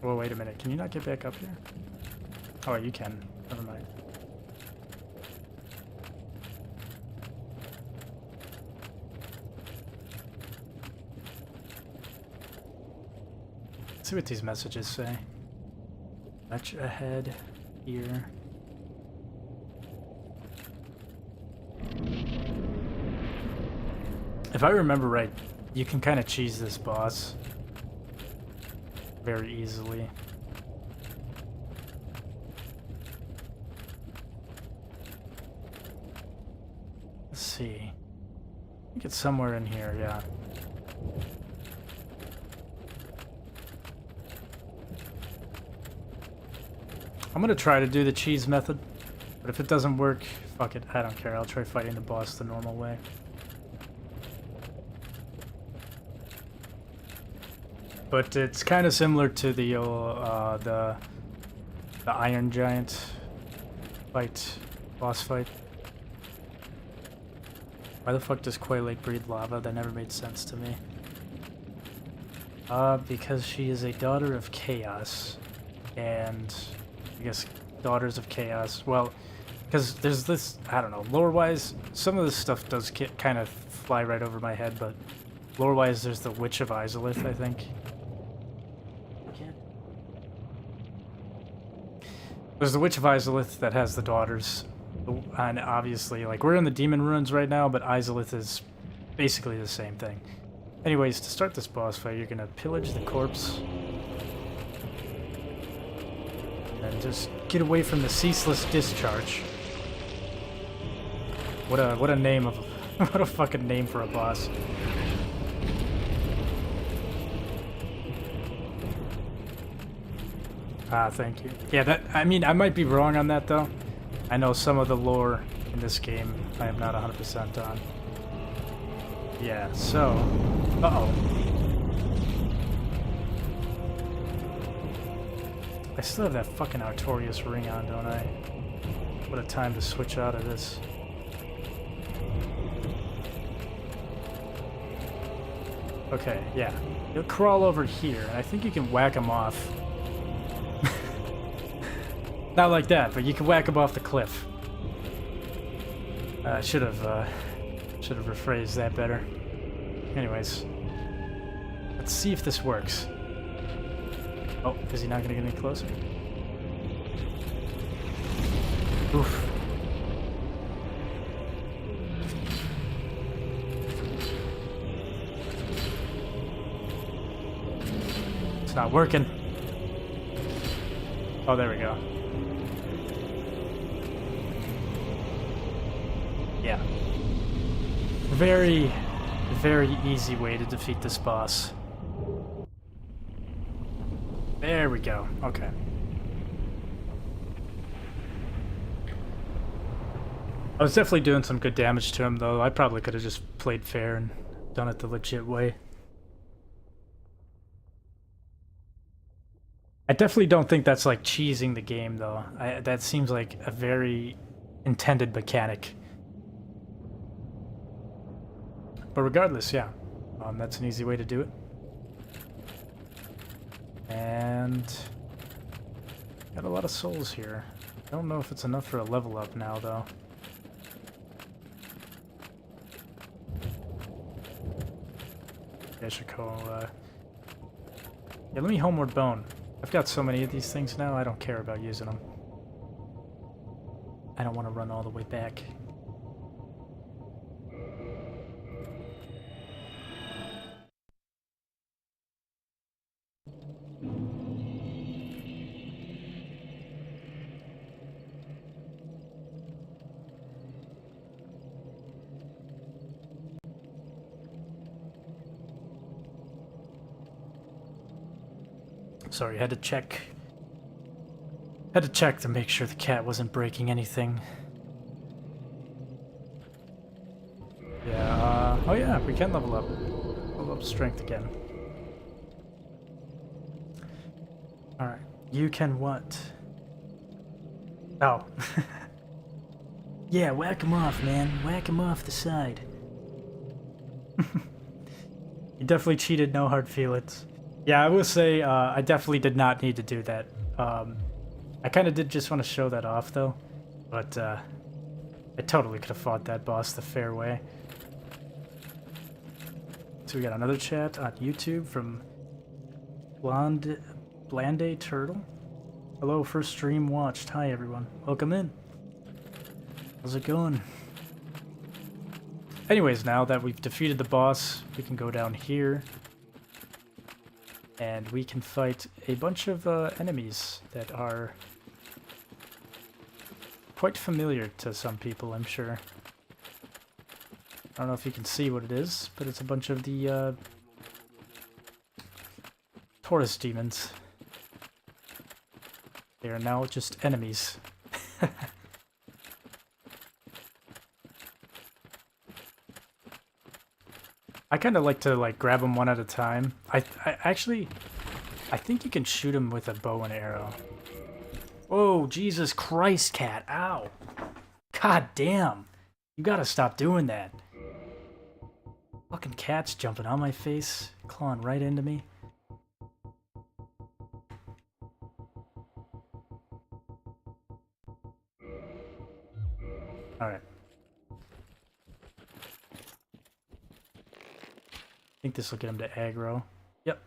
Whoa, wait a minute. Can you not get back up here? Oh, you can. Never mind. Let's see what these messages say. Much ahead here. If I remember right, you can kind of cheese this boss very easily. Let's see. I think it's somewhere in here, yeah. I'm gonna try to do the cheese method, but if it doesn't work, fuck it, I don't care. I'll try fighting the boss the normal way. But it's kind of similar to the Iron Giant fight, boss fight. Why the fuck does Koi Lake breathe lava? That never made sense to me. Because she is a daughter of chaos, and I guess daughters of chaos. Well, because there's this, I don't know, lore-wise, some of this stuff does kind of fly right over my head, but lore-wise, there's the Witch of Izalith, I think. There's the Witch of Izalith that has the daughters, and obviously, like, we're in the Demon Ruins right now, but Izalith is basically the same thing. Anyways, to start this boss fight, you're gonna pillage the corpse, and just get away from the ceaseless discharge. What a name of what a fucking name for a boss. Ah, thank you. Yeah, that, I mean, I might be wrong on that though. I know some of the lore in this game I am not 100% on. Yeah, so uh-oh. I still have that fucking Artorias ring on, don't I? What a time to switch out of this. Okay, yeah. You'll crawl over here, and I think you can whack him off. Not like that, but you can whack him off the cliff. Should have rephrased that better. Anyways, let's see if this works. Oh, is he not gonna get any closer? Oof. It's not working. Oh, there we go. Yeah. Very, very easy way to defeat this boss. There we go. Okay. I was definitely doing some good damage to him, though. I probably could have just played fair and done it the legit way. I definitely don't think that's like cheesing the game, though. That seems like a very intended mechanic. But regardless, yeah, that's an easy way to do it. And got a lot of souls here. I don't know if it's enough for a level up now, though. I should go, yeah, let me homeward bone. I've got so many of these things now, I don't care about using them. I don't want to run all the way back. Sorry, had to check. Had to check to make sure the cat wasn't breaking anything. Yeah, oh yeah, we can level up. Level up strength again. Alright, you can what? Oh. Yeah, whack him off, man. Whack him off the side. You definitely cheated, no hard feelings. Yeah, I will say, I definitely did not need to do that. I kind of did just want to show that off, though. But, I totally could have fought that boss the fair way. So we got another chat on YouTube from Blande Turtle. Hello, first stream watched. Hi, everyone. Welcome in. How's it going? Anyways, now that we've defeated the boss, we can go down here. And we can fight a bunch of enemies that are quite familiar to some people, I'm sure. I don't know if you can see what it is, but it's a bunch of the Taurus demons. They are now just enemies. I kind of like to grab them one at a time. I think you can shoot them with a bow and arrow. Oh, Jesus Christ, cat. Ow. God damn. You gotta stop doing that. Fucking cat's jumping on my face, clawing right into me. Alright. I think this will get him to aggro. Yep.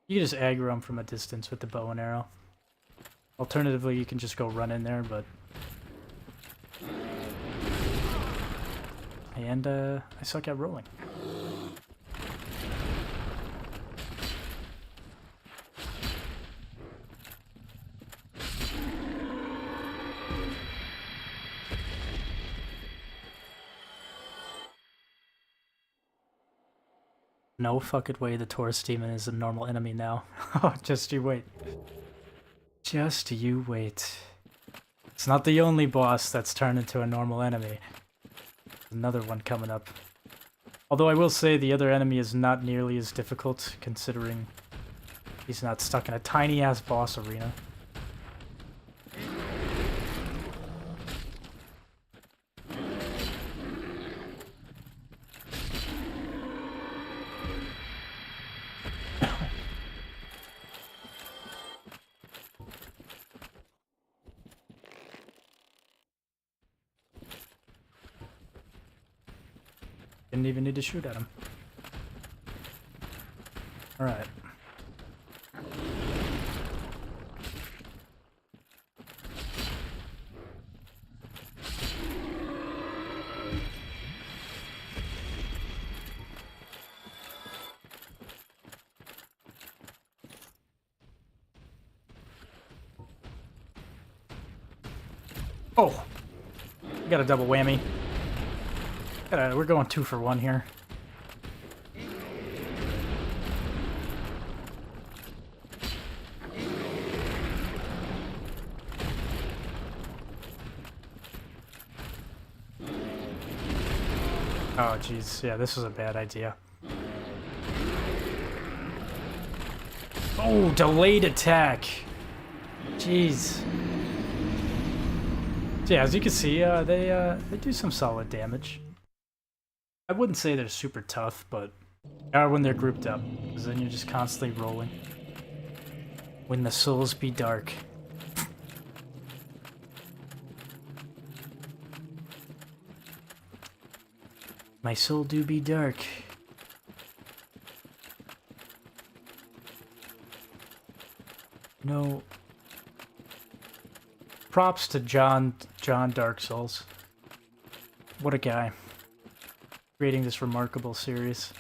You can just aggro him from a distance with the bow and arrow. Alternatively, you can just go run in there, but... And, I suck at rolling. No fucking way the Taurus demon is a normal enemy now. Oh, just you wait. Just you wait. It's not the only boss that's turned into a normal enemy. Another one coming up. Although I will say the other enemy is not nearly as difficult, considering he's not stuck in a tiny-ass boss arena. Didn't even need to shoot at him. Alright. Oh! Got a double whammy. We're going 2 for 1 here. Oh, jeez. Yeah, this was a bad idea. Oh, delayed attack. Jeez. So yeah, as you can see, they do some solid damage. I wouldn't say they're super tough, but they are when they're grouped up, because then you're just constantly rolling. When the souls be dark. My soul do be dark. No. Props to John Dark Souls. What a guy. Creating this remarkable series.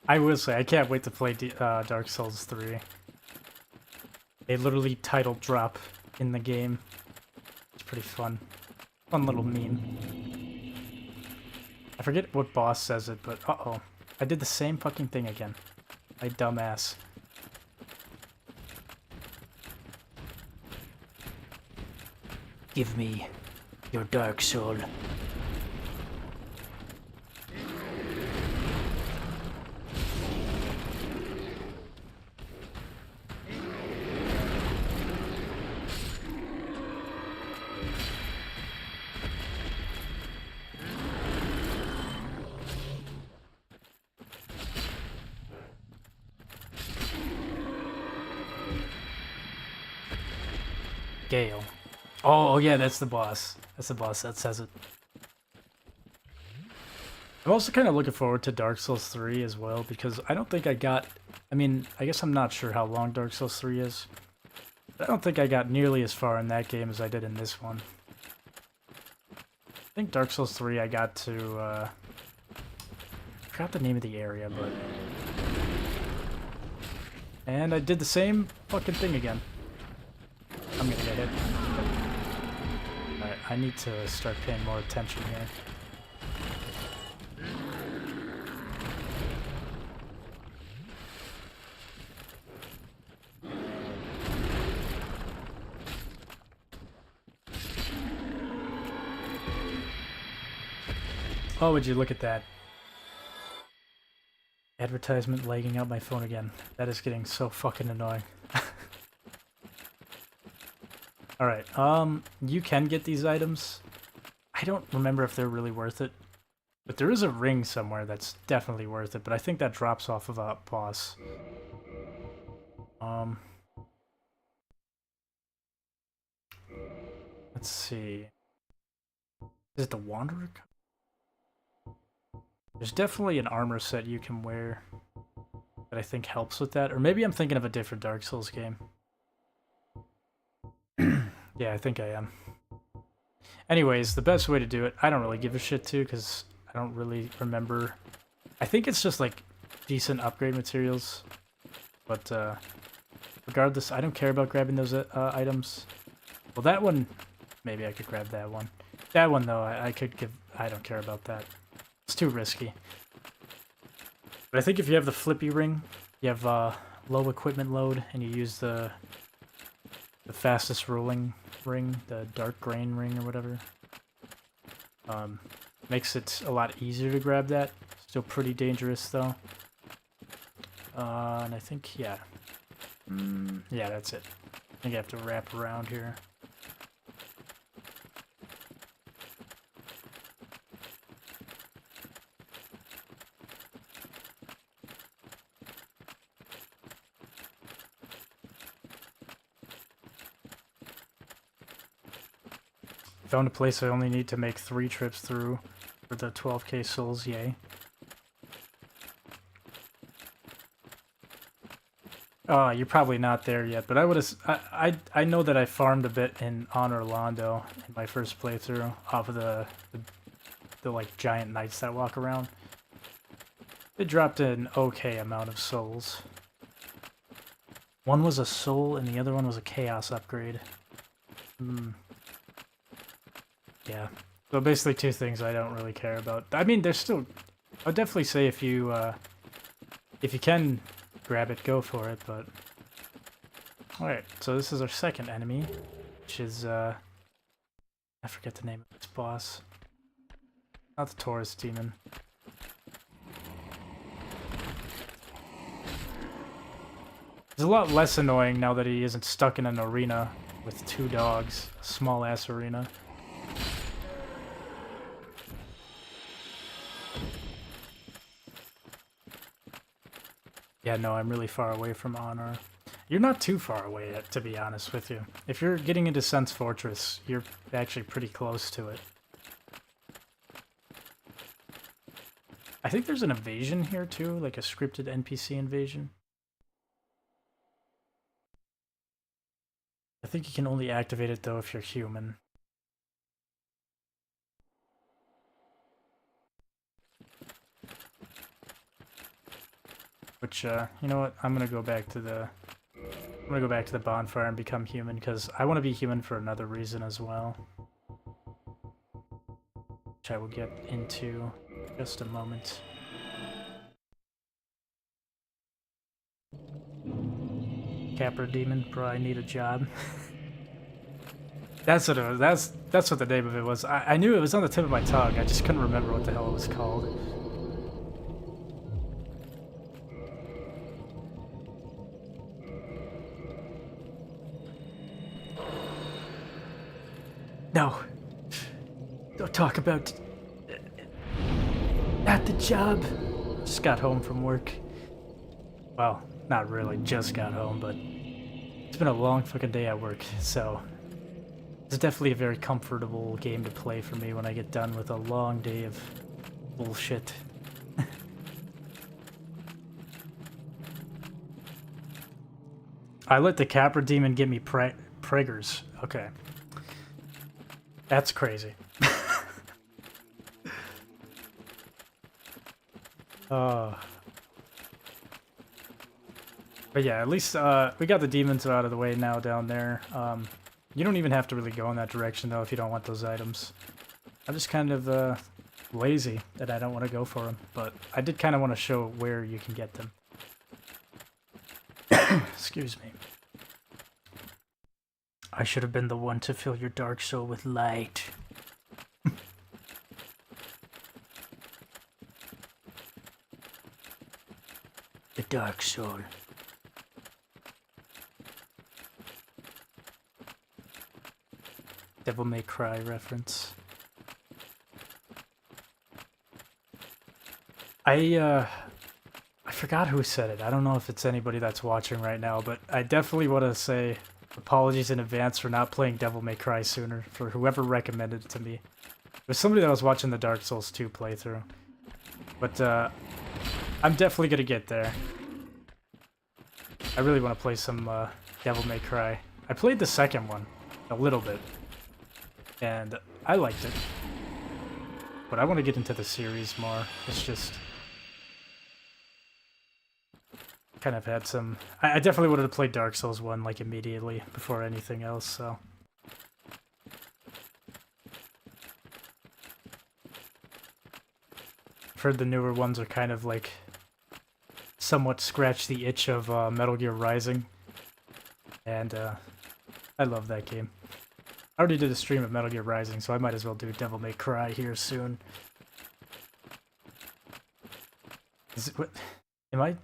I will say, I can't wait to play Dark Souls 3. They literally title drop in the game. It's pretty fun. Fun little meme. I forget what boss says it, but uh-oh. I did the same fucking thing again. My dumbass. Give me your dark soul. Gale. Oh, yeah, that's the boss. That's the boss that says it. I'm also kind of looking forward to Dark Souls 3 as well, because I don't think I got... I mean, I guess I'm not sure how long Dark Souls 3 is. But I don't think I got nearly as far in that game as I did in this one. I think Dark Souls 3 I got to... I forgot the name of the area, but... And I did the same fucking thing again. I'm gonna get hit. Alright, I need to start paying more attention here. Oh, would you look at that? Advertisement lagging out my phone again. That is getting so fucking annoying. Alright, you can get these items. I don't remember if they're really worth it. But there is a ring somewhere that's definitely worth it, but I think that drops off of a boss. Let's see. Is it the Wanderer? There's definitely an armor set you can wear that I think helps with that. Or maybe I'm thinking of a different Dark Souls game. Yeah, I think I am. Anyways, the best way to do it, I don't really give a shit to, because I don't really remember. I think it's just like decent upgrade materials. But regardless, I don't care about grabbing those items. Well, that one, maybe I could grab that one. That one, though, I could give... I don't care about that. It's too risky. But I think if you have the flippy ring, you have low equipment load, and you use the fastest rolling ring, the dark grain ring or whatever, makes it a lot easier to grab that. Still pretty dangerous, though. And I think, yeah. Yeah, that's it. I think I have to wrap around here. Found a place I only need to make 3 trips through for the 12k souls, yay. Oh, you're probably not there yet, but I would have. I know that I farmed a bit on Orlando in my first playthrough off of the like giant knights that walk around. It dropped an okay amount of souls. One was a soul and the other one was a chaos upgrade. Yeah. So basically 2 things I don't really care about. I mean, there's still... I'd definitely say if you can grab it, go for it, but... Alright, so this is our second enemy, which is, I forget the name of this boss. Not the Taurus Demon. He's a lot less annoying now that he isn't stuck in an arena with 2 dogs. A small-ass arena. Yeah, no, I'm really far away from Honor. You're not too far away yet, to be honest with you. If you're getting into Sense Fortress, you're actually pretty close to it. I think there's an invasion here too, like a scripted NPC invasion. I think you can only activate it though if you're human. Which, you know what? I'm gonna go back to the bonfire and become human because I want to be human for another reason as well, which I will get into in just a moment. Capra Demon, bro, I need a job. That's what it was. That's what the name of it was. I knew it was on the tip of my tongue. I just couldn't remember what the hell it was called. No. Don't talk about... Not the job. Just got home from work. Well, not really just got home, but... It's been a long fucking day at work, so... It's definitely a very comfortable game to play for me when I get done with a long day of bullshit. I let the Capra Demon get me preggers. Okay. That's crazy. But yeah, at least we got the demons out of the way now down there. You don't even have to really go in that direction though if you don't want those items. I'm just kind of lazy that I don't want to go for them, but I did kind of want to show where you can get them. Excuse me. I should have been the one to fill your dark soul with light. The dark soul. Devil May Cry reference. I forgot who said it. I don't know if it's anybody that's watching right now, but I definitely want to say apologies in advance for not playing Devil May Cry sooner, for whoever recommended it to me. It was somebody that was watching the Dark Souls 2 playthrough. But I'm definitely going to get there. I really want to play some Devil May Cry. I played the second one a little bit, and I liked it. But I want to get into the series more. It's just... kind of had some... I definitely wanted to play Dark Souls 1, like, immediately, before anything else, so... I've heard the newer ones are kind of, like, somewhat scratch the itch of Metal Gear Rising. And, I love that game. I already did a stream of Metal Gear Rising, so I might as well do Devil May Cry here soon. Is it... what... am I...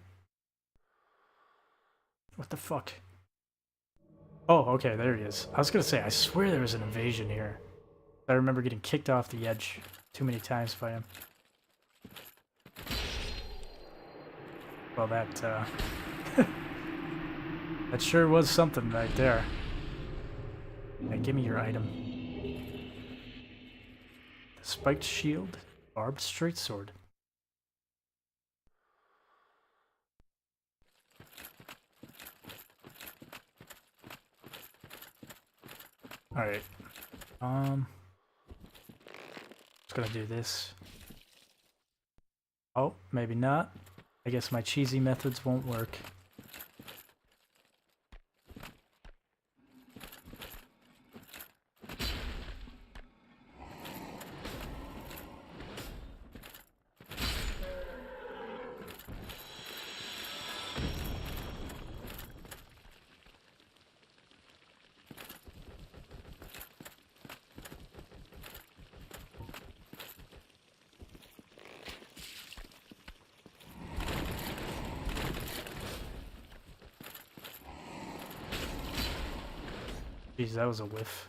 what the fuck? Oh, okay, there he is. I was gonna say, I swear there was an invasion here. I remember getting kicked off the edge too many times by him. Well, that, that sure was something right there. Yeah, give me your item. The spiked shield, barbed straight sword. Alright. Just gonna do this. Oh, maybe not. I guess my cheesy methods won't work. Jeez, that was a whiff.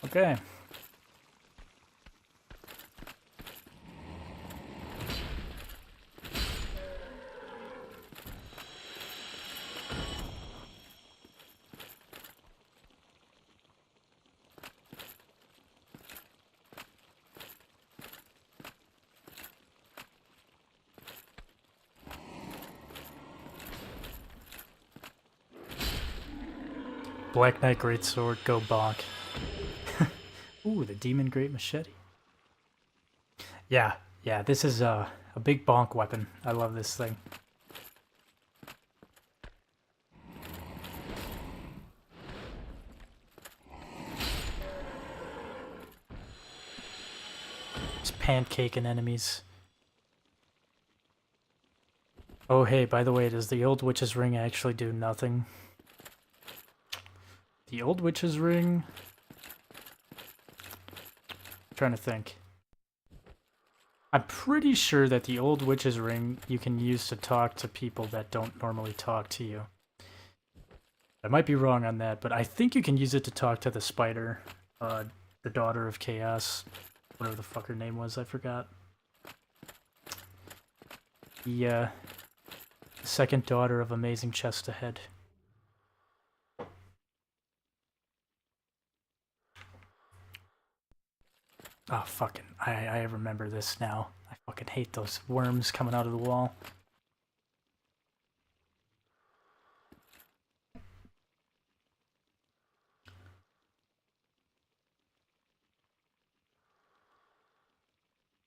Okay. Black Knight Greatsword, go bonk. Ooh, the Demon Great Machete. Yeah, this is a big bonk weapon. I love this thing. Just pancaking enemies. Oh hey, by the way, does the Old Witch's Ring actually do nothing? The Old Witch's Ring... trying to think. I'm pretty sure that the Old Witch's Ring you can use to talk to people that don't normally talk to you. I might be wrong on that, but I think you can use it to talk to the spider. The Daughter of Chaos. Whatever the fuck her name was, I forgot. The second daughter of Amazing Chest Ahead. Oh, fucking, I remember this now. I fucking hate those worms coming out of the wall.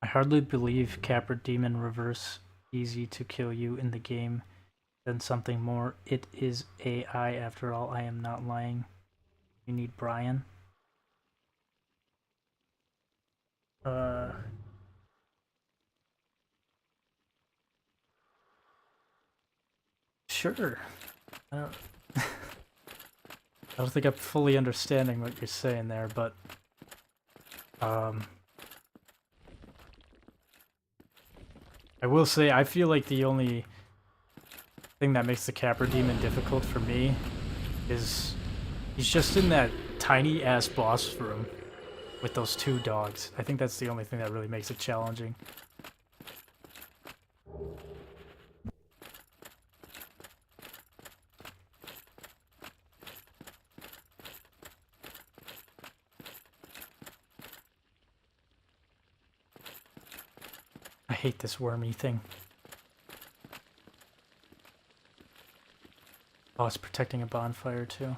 I hardly believe Capra Demon Reverse easy to kill you in the game than something more. It is AI after all, I am not lying. You need Brian. Sure. I don't think I'm fully understanding what you're saying there, but I will say I feel like the only thing that makes the Capra Demon difficult for me is he's just in that tiny ass boss room with those two dogs. I think that's the only thing that really makes it challenging. I hate this wormy thing. Oh, it's protecting a bonfire too.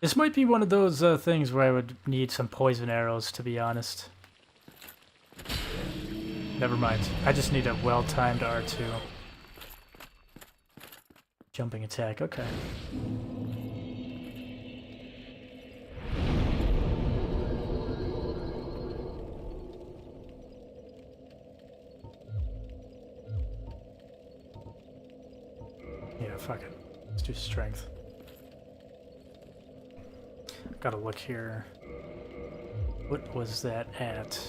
This might be one of those things where I would need some poison arrows, to be honest. Never mind. I just need a well-timed R2. Jumping attack, okay. Yeah, fuck it. Let's do strength. Gotta look here. What was that at?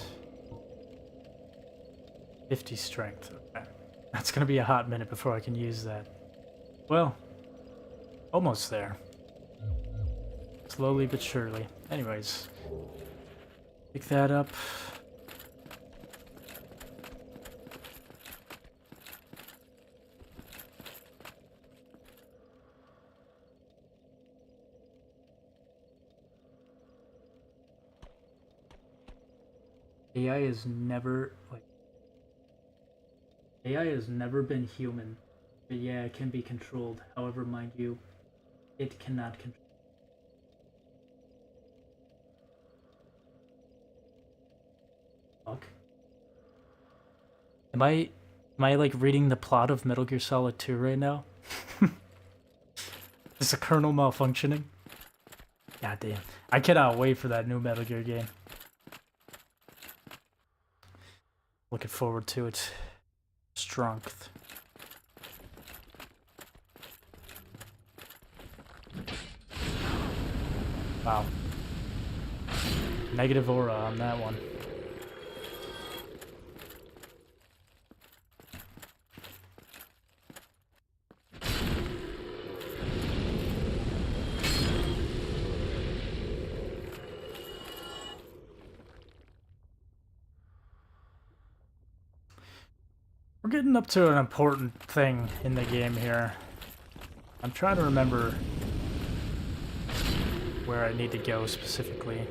50 strength. Okay. That's gonna be a hot minute before I can use that. Well, almost there. Slowly but surely. Anyways, pick that up. AI has never, like, AI has never been human, but yeah, it can be controlled. However, mind you, it cannot control. Fuck. Am I like reading the plot of Metal Gear Solid 2 right now? Is the kernel malfunctioning? God damn. I cannot wait for that new Metal Gear game. Looking forward to it. Strength. Wow. Negative aura on that one. We're getting up to an important thing in the game here. I'm trying to remember where I need to go specifically.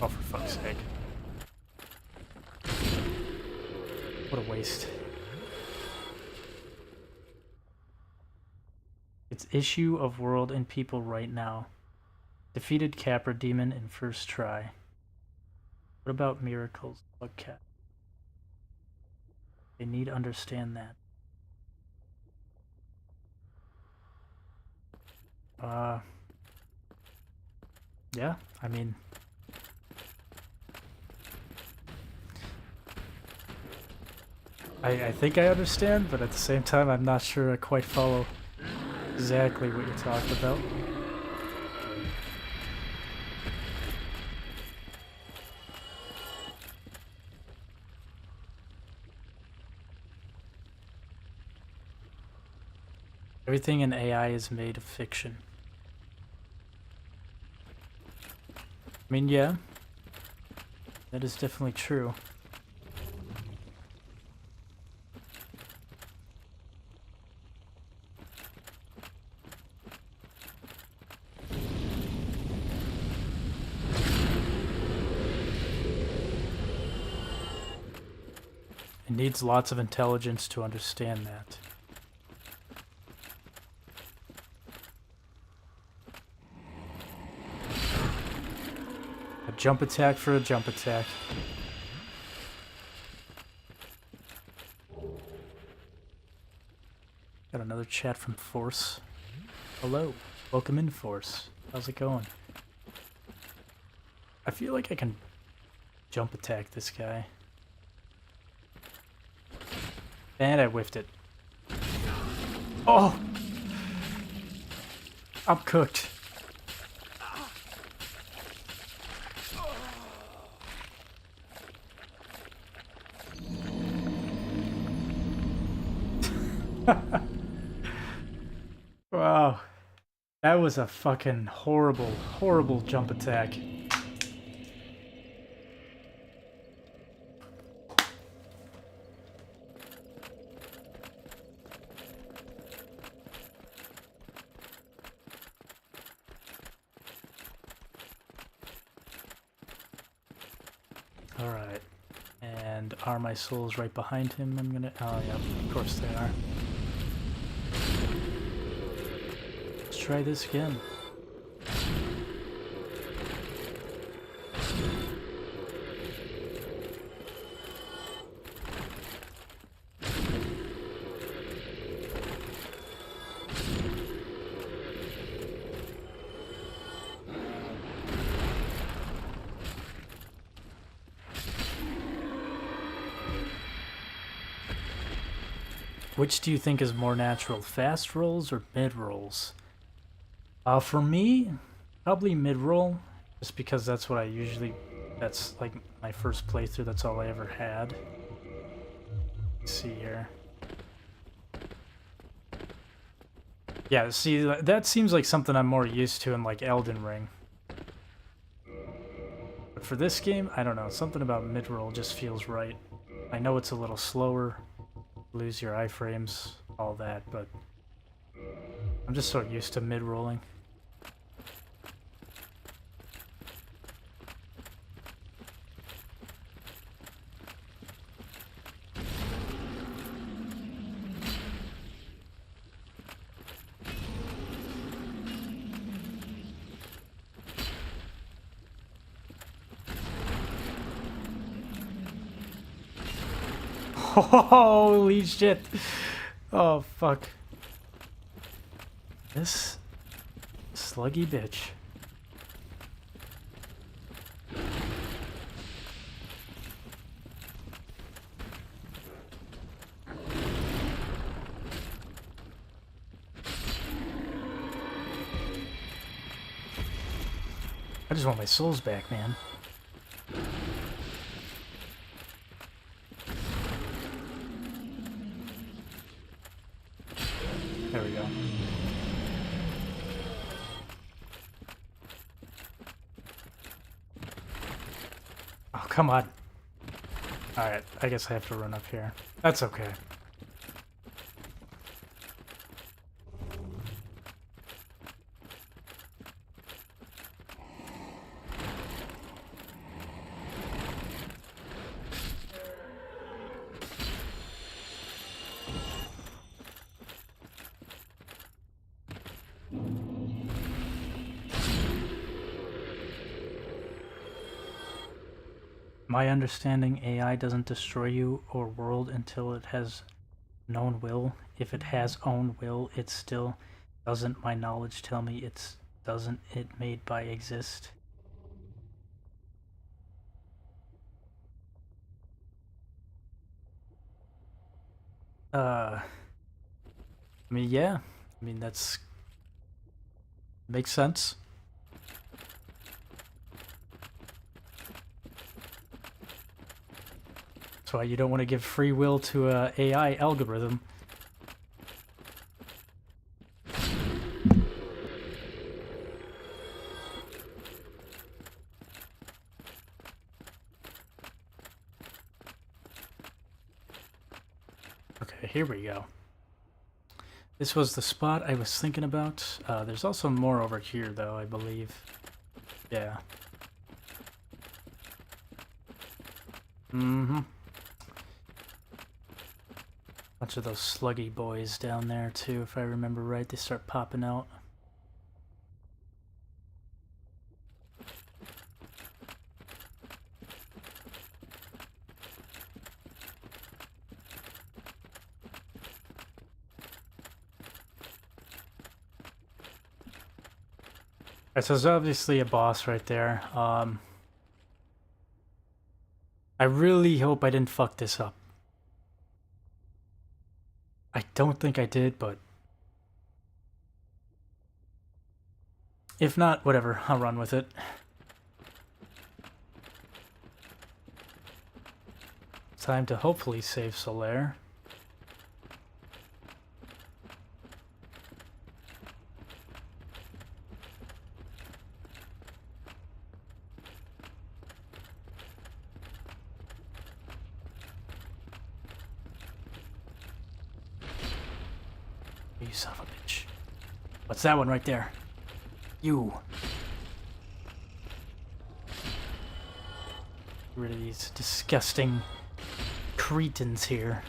Oh, for fuck's sake. What a waste. It's issue of world and people right now. Defeated Capra Demon in first try. What about miracles? Bug cat. They need to understand that. Yeah, I mean... I think I understand, but at the same time, I'm not sure I quite follow exactly what you're talking about. Everything in AI is made of fiction. I mean, yeah, that is definitely true. It needs lots of intelligence to understand that. A jump attack for a jump attack. Got another chat from Force. Hello, welcome in, Force. How's it going? I feel like I can jump attack this guy. And I whiffed it. Oh! I'm cooked. Wow. That was a fucking horrible, horrible jump attack. Alright. And are my souls right behind him? I'm gonna... Oh, yeah, of course they are. Let's try this again. Which do you think is more natural, fast rolls or mid rolls? For me, probably mid roll, just because that's what I usually, that's like my first playthrough, that's all I ever had. Let's see here. Yeah, see, that seems like something I'm more used to in like Elden Ring. But for this game, I don't know, something about mid roll just feels right. I know it's a little slower. Lose your iframes, all that, but I'm just so used to mid-rolling. Holy shit. Oh, fuck. This sluggy bitch. I just want my souls back, man. There we go. Oh, come on. Alright, I guess I have to run up here. That's okay. My understanding, AI doesn't destroy you or world until it has known will. If it has own will, it still doesn't, my knowledge tell me it's doesn't it made by exist. I mean, yeah. I mean, that's... makes sense. That's why you don't want to give free will to a AI algorithm. Okay, here we go. This was the spot I was thinking about. There's also more over here, though, I believe. Yeah. Mm-hmm. Bunch of those sluggy boys down there, too, if I remember right. They start popping out. Alright, so there's obviously a boss right there. I really hope I didn't fuck this up. I don't think I did, but... if not, whatever. I'll run with it. Time to hopefully save Solaire. You son of a bitch. What's that one right there? You. Get rid of these disgusting cretins here.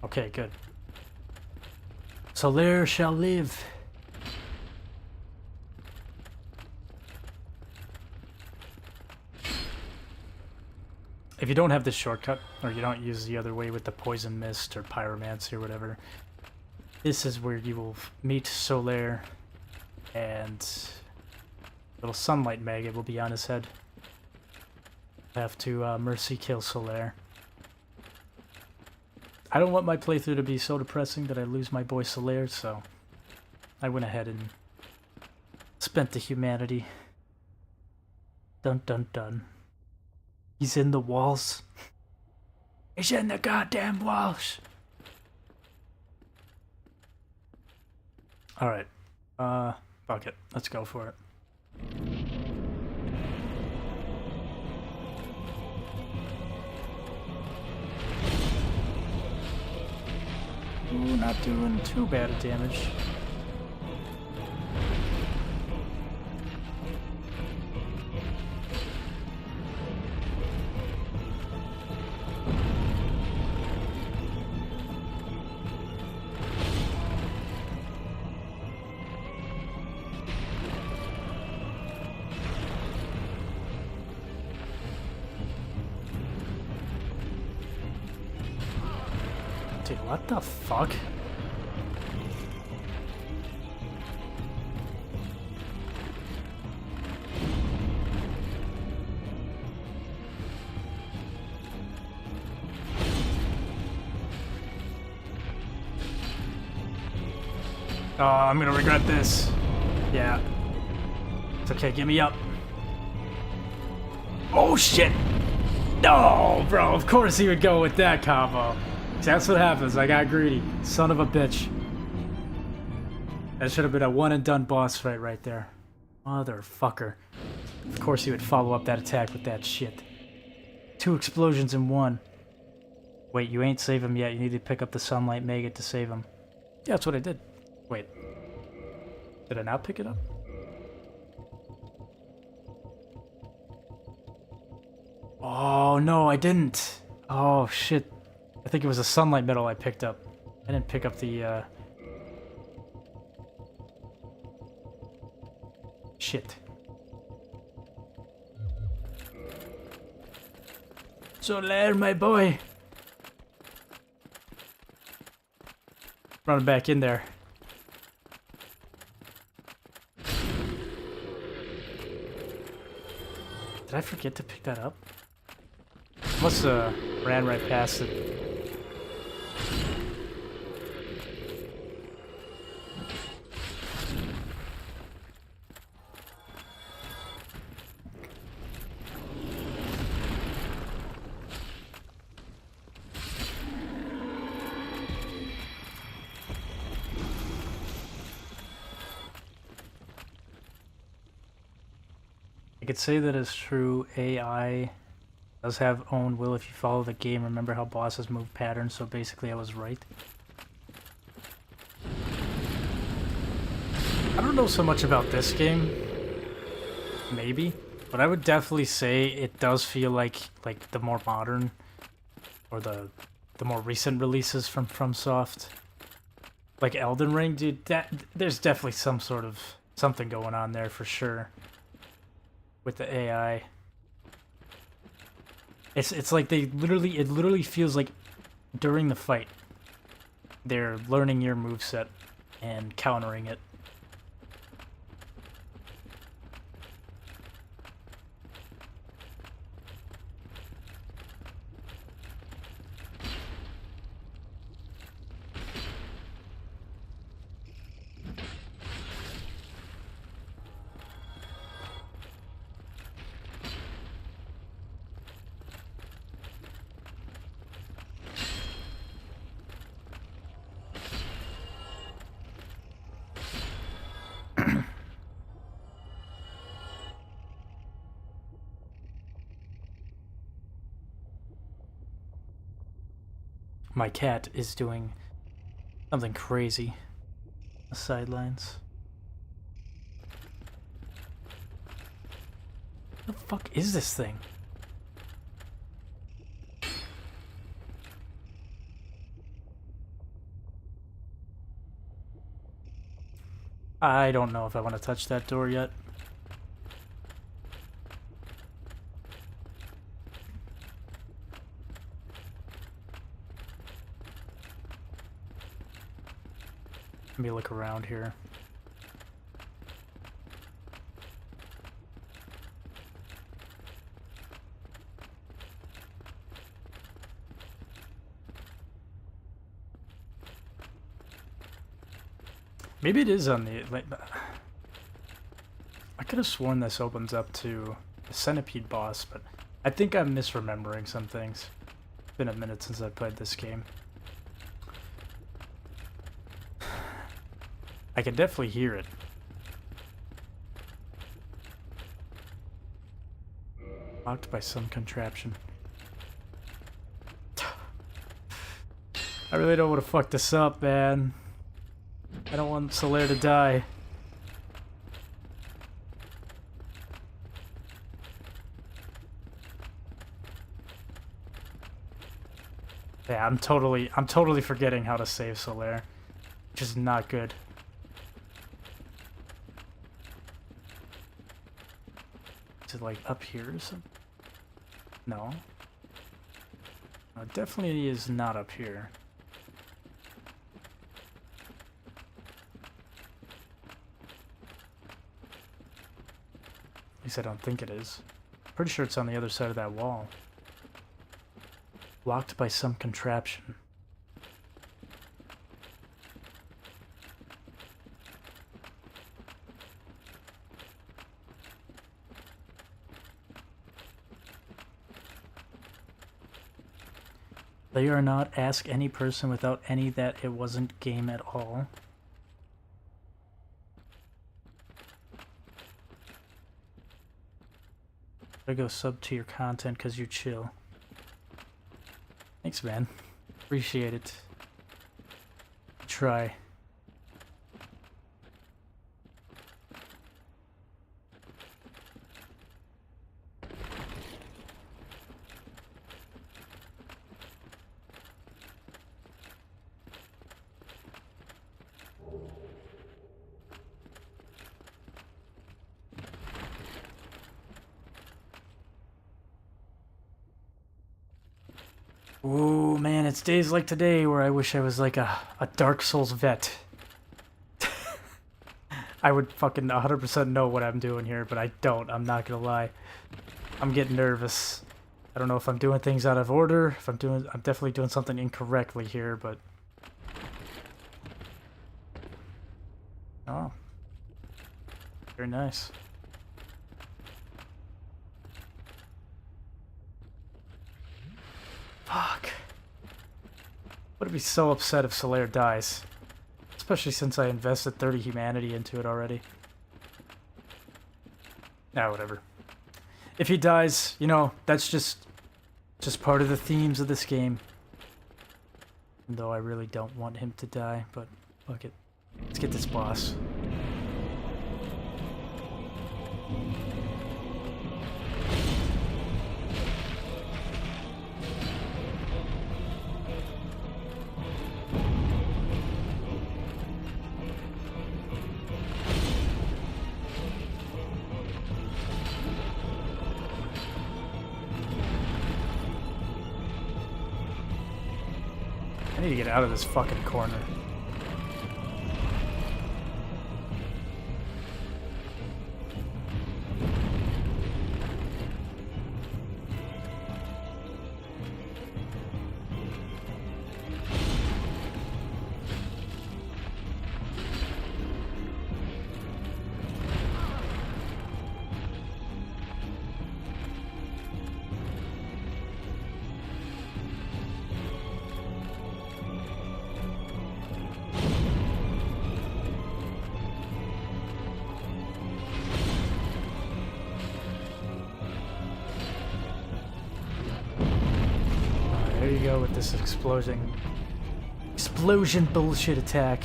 Okay, good. Solaire shall live. If you don't have this shortcut, or you don't use the other way with the poison mist or pyromancy or whatever, this is where you will meet Solaire, and little sunlight maggot will be on his head. Have to mercy kill Solaire. I don't want my playthrough to be so depressing that I lose my boy Solaire, so I went ahead and spent the humanity. Dun dun dun. He's in the walls. He's in the goddamn walls. Alright. Fuck it. Let's go for it. Ooh, not doing too bad of damage. Dude, what the fuck? Oh, I'm gonna regret this. Yeah. It's okay, get me up. Oh shit! No, bro, of course he would go with that combo. That's what happens, I got greedy. Son of a bitch. That should have been a one and done boss fight right there. Motherfucker. Of course he would follow up that attack with that shit. 2 explosions in 1. Wait, you ain't save him yet. You need to pick up the sunlight maggot to save him. Yeah, that's what I did. Wait. Did I not pick it up? Oh, no, I didn't. Oh, shit. I think it was a sunlight medal I picked up. I didn't pick up the, shit. Solaire, my boy! Running back in there. Did I forget to pick that up? Must have ran right past it. I could say that it's true. AI does have own will if you follow the game. Remember how bosses move patterns, so basically I was right. I don't know so much about this game. Maybe. But I would definitely say it does feel like the more modern or the more recent releases from FromSoft. Like Elden Ring, dude, there's definitely some sort of something going on there for sure. With the AI. It's like it literally feels like during the fight they're learning your moveset and countering it. My cat is doing something crazy on the sidelines. the fuck is this thing? I don't know if I want to touch that door yet. Let me look around here. Maybe it is on the, like, I could have sworn this opens up to the centipede boss, but I think I'm misremembering some things. It's been a minute since I played this game. I can definitely hear it. Locked by some contraption. I really don't want to fuck this up, man. I don't want Solaire to die. Yeah, I'm totally forgetting how to save Solaire, which is not good. Is it like up here or something? No. No, it definitely is not up here. At least I don't think it is. Pretty sure it's on the other side of that wall. Blocked by some contraption. They are not ask any person without any that it wasn't game at all. I go sub to your content because you chill. Thanks, man. Appreciate it. Try. Ooh, man, it's days like today where I wish I was like a Dark Souls vet. I would fucking 100% know what I'm doing here, but I don't. I'm not gonna lie. I'm getting nervous. I don't know if I'm doing things out of order. I'm definitely doing something incorrectly here, but... Oh. Very nice. Fuck. Would be so upset if Solaire dies. Especially since I invested 30 humanity into it already. Nah, whatever. If he dies, you know, that's just part of the themes of this game. Even though I really don't want him to die, but fuck it. Let's get this boss. I need to get out of this fucking corner. There you go with this explosion bullshit attack.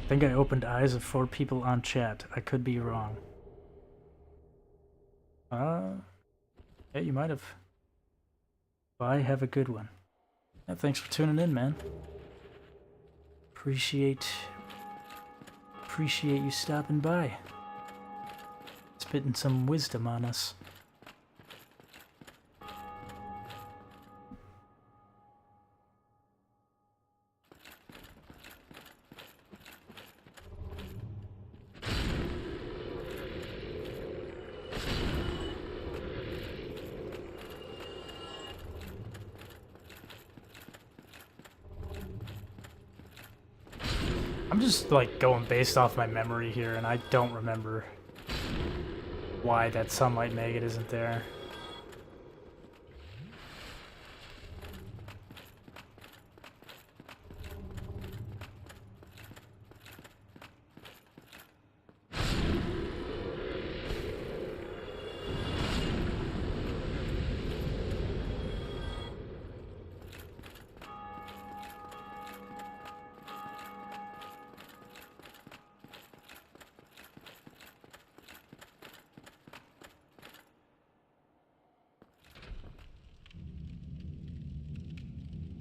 I think I opened eyes of 4 people on chat. I could be wrong. Yeah, you might have. Bye, have a good one. Yeah, thanks for tuning in, man. Appreciate you stopping by. Spitting some wisdom on us. I'm just like going based off my memory here, and I don't remember why that sunlight maggot isn't there.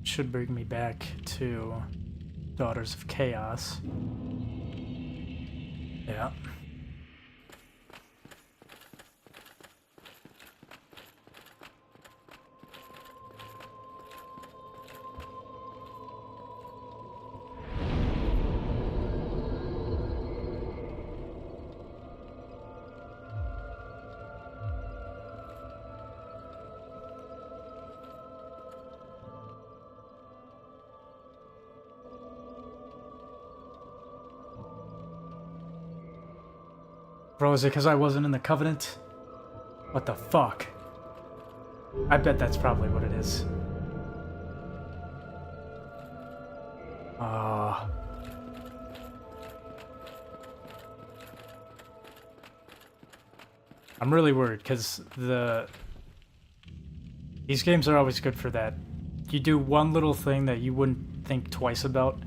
Should bring me back to Daughters of Chaos. Yeah. Bro, is it because I wasn't in the Covenant? What the fuck? I bet that's probably what it is. I'm really worried, because these games are always good for that. You do one little thing that you wouldn't think twice about,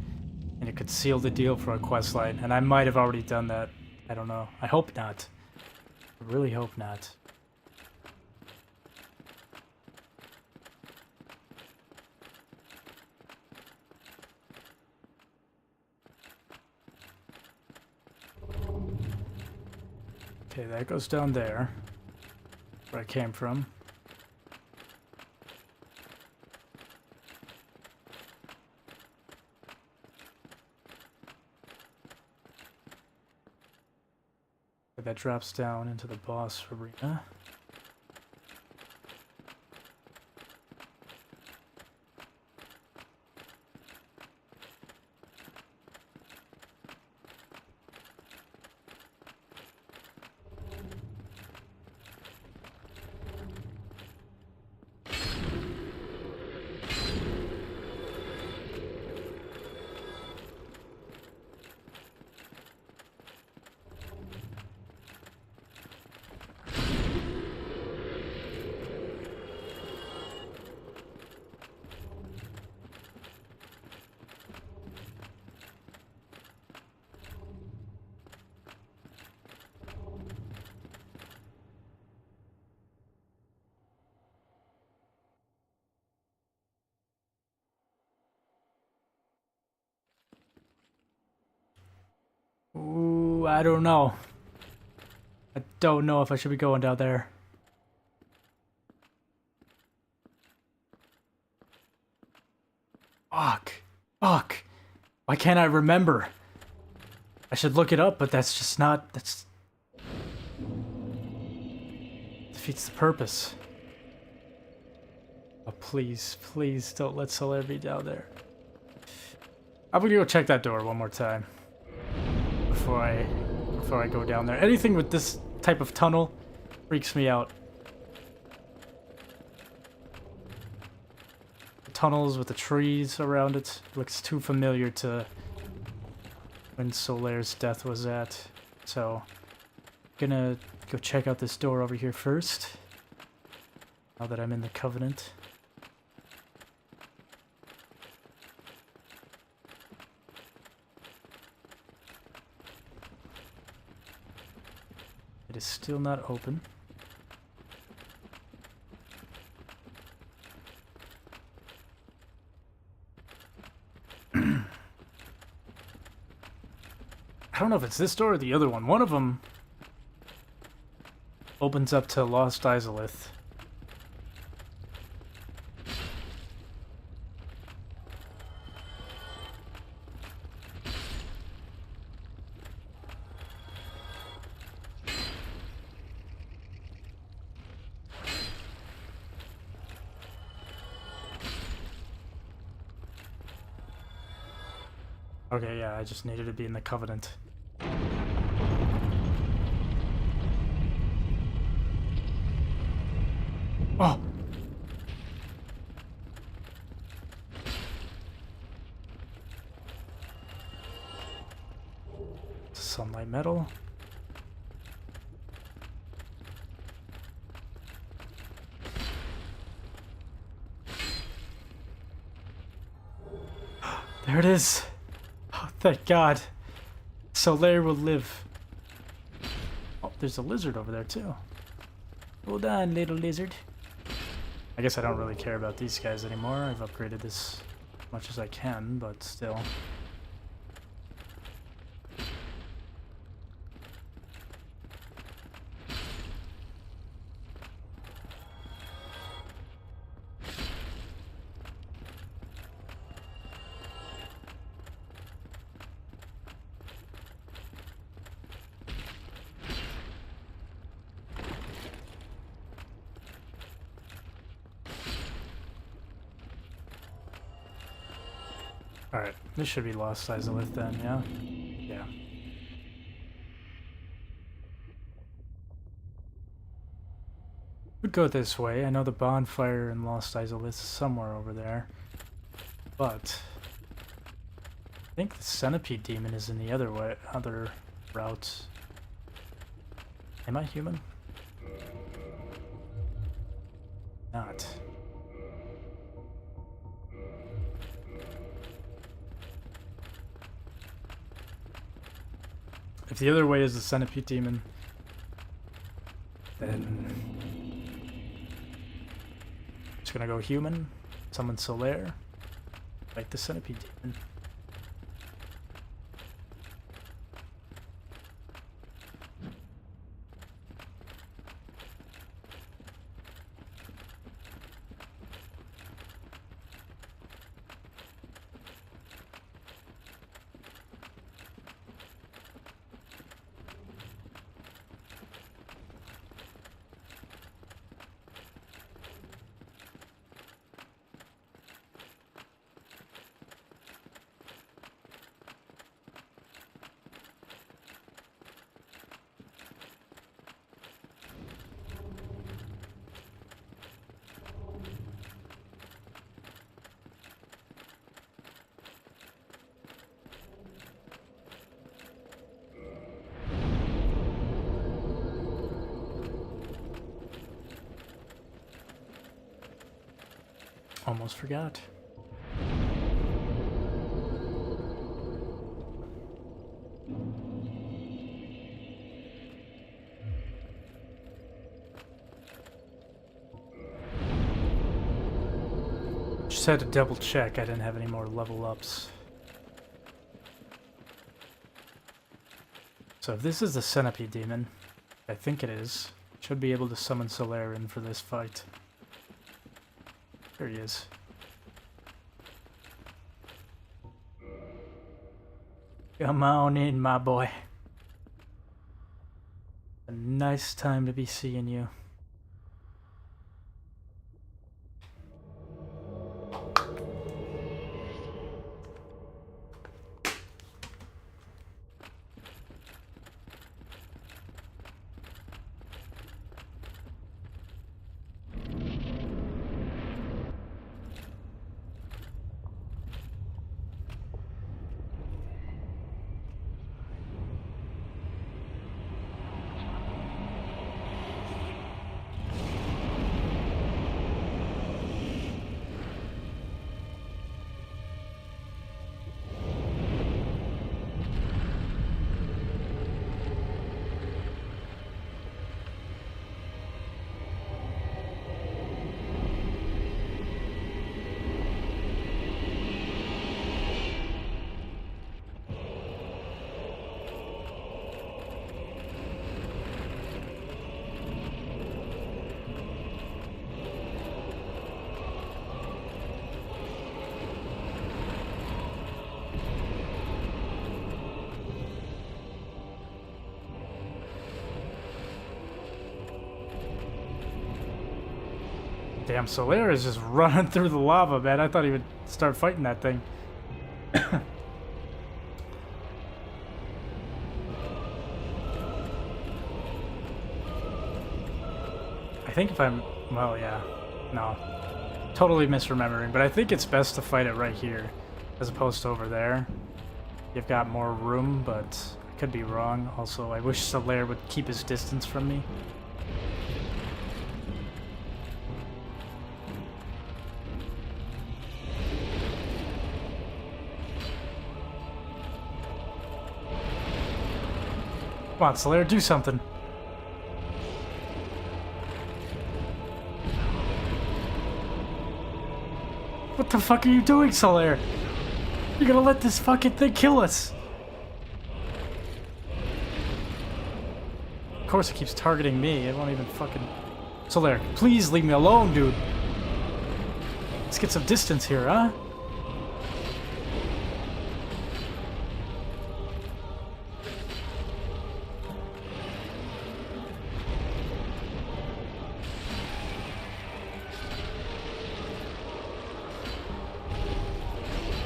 and it could seal the deal for a questline, and I might have already done that. I don't know. I hope not. I really hope not. Okay, that goes down there, where I came from. That drops down into the boss arena. Ooh, I don't know. I don't know if I should be going down there. Fuck. Fuck. Why can't I remember? I should look it up, but that's just not... That's... defeats the purpose. Oh, please, please don't let Solaire be down there. I'm gonna go check that door one more time. Before I go down there. Anything with this type of tunnel freaks me out. The tunnels with the trees around it looks too familiar to when Solaire's death was at. So, gonna go check out this door over here first. Now that I'm in the Covenant. is still not open. I don't know if it's this door or the other one. One of them opens up to Lost Izalith. Okay, yeah, I just needed to be in the Covenant. Oh! Sunlight metal. There it is! Oh, thank God. Solaire will live. Oh, there's a lizard over there too. Hold on, little lizard. I guess I don't really care about these guys anymore. I've upgraded this as much as I can, but still. Alright, this should be Lost Izalith then, yeah? Yeah. Would go this way. I know the bonfire in Lost Izalith is somewhere over there. But I think the centipede demon is in the other way, other route. Am I human? Not. If the other way is the centipede demon, then I'm just gonna go human, summon Solaire, like the centipede demon. Almost forgot. Just had to double check I didn't have any more level ups. So if this is the centipede demon, I think it is, should be able to summon Solaire in for this fight. There he is. Come on in, my boy. A nice time to be seeing you. Damn, Solaire is just running through the lava, man. I thought he would start fighting that thing. I think if I'm... Well, yeah. No. Totally misremembering, but I think it's best to fight it right here as opposed to over there. You've got more room, but I could be wrong. Also, I wish Solaire would keep his distance from me. Come on, Solaire, do something. What the fuck are you doing, Solaire? You're gonna let this fucking thing kill us. Of course it keeps targeting me. It won't even fucking... Solaire, please leave me alone, dude. Let's get some distance here, huh?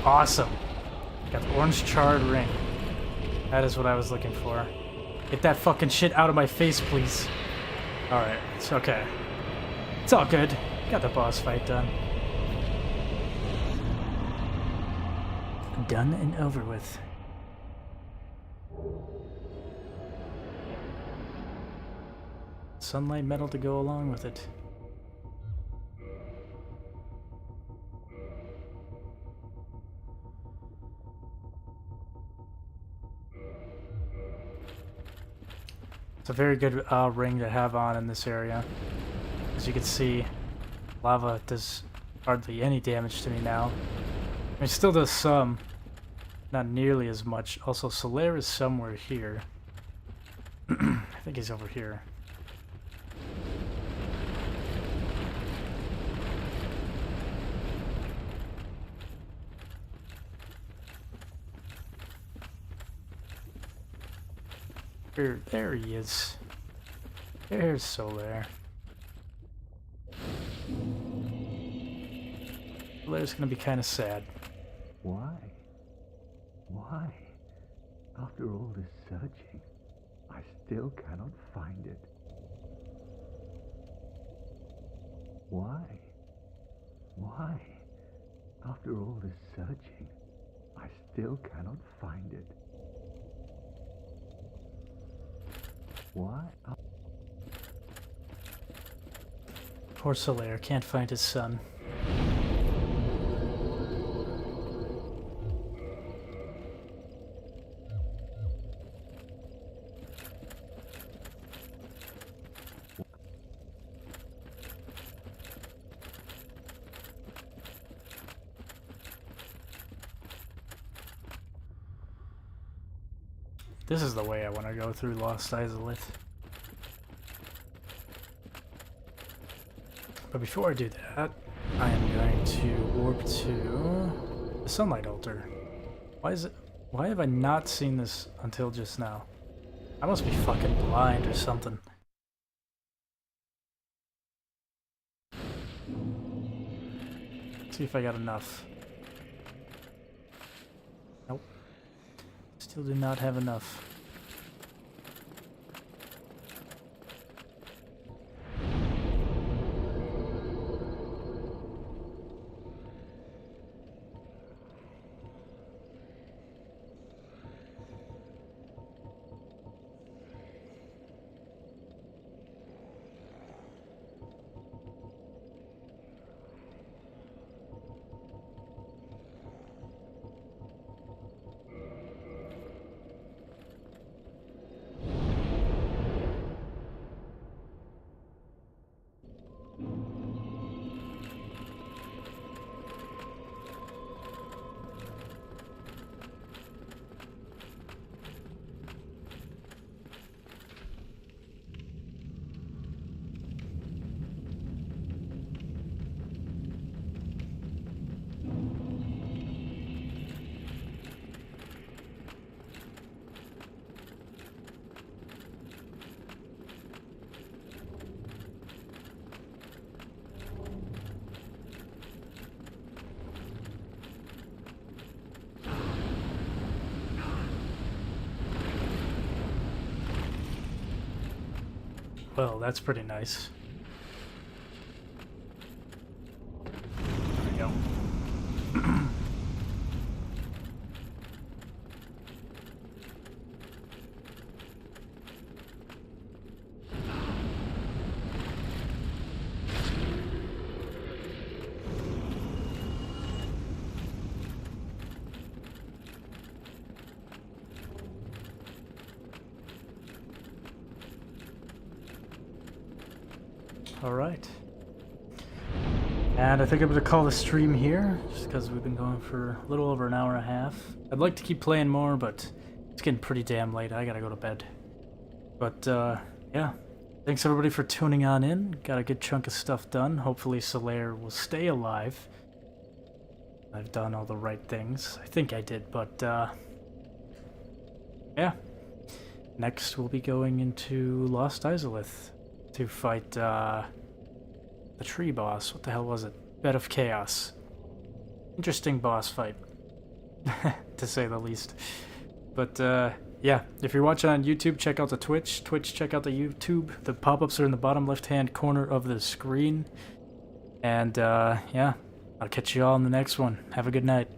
Awesome. Got the orange charred ring. That is what I was looking for. Get that fucking shit out of my face, please. Alright, it's okay. It's all good. Got the boss fight done. Done and over with. Sunlight metal to go along with it. It's a very good ring to have on in this area. As you can see, lava does hardly any damage to me now. I mean, it still does some, not nearly as much. Also, Solaire is somewhere here. I think he's over here. There he is. There's Solaire. Solaire's gonna be kind of sad. Why? Why? After all this searching, I still cannot find it. Why? Why? After all this searching, I still cannot find it. Why? Poor Solaire can't find his son. This is the way I want to go through Lost Izalith. But before I do that, I am going to warp to the Sunlight Altar. Why have I not seen this until just now? I must be fucking blind or something. Let's see if I got enough. Nope. Still do not have enough. Well, that's pretty nice. There we go. Alright. And I think I'm going to call the stream here, just because we've been going for a little over an hour and a half. I'd like to keep playing more, but it's getting pretty damn late. I gotta go to bed. But, yeah. Thanks everybody for tuning on in. Got a good chunk of stuff done. Hopefully Solaire will stay alive. I've done all the right things. I think I did, but, yeah. Next we'll be going into Lost Izalith to fight, the tree boss. What the hell was it? Bed of Chaos. Interesting boss fight, to say the least. But, yeah, if you're watching on YouTube, check out the Twitch. Twitch, check out the YouTube. The pop-ups are in the bottom left-hand corner of the screen. And, yeah, I'll catch you all in the next one. Have a good night.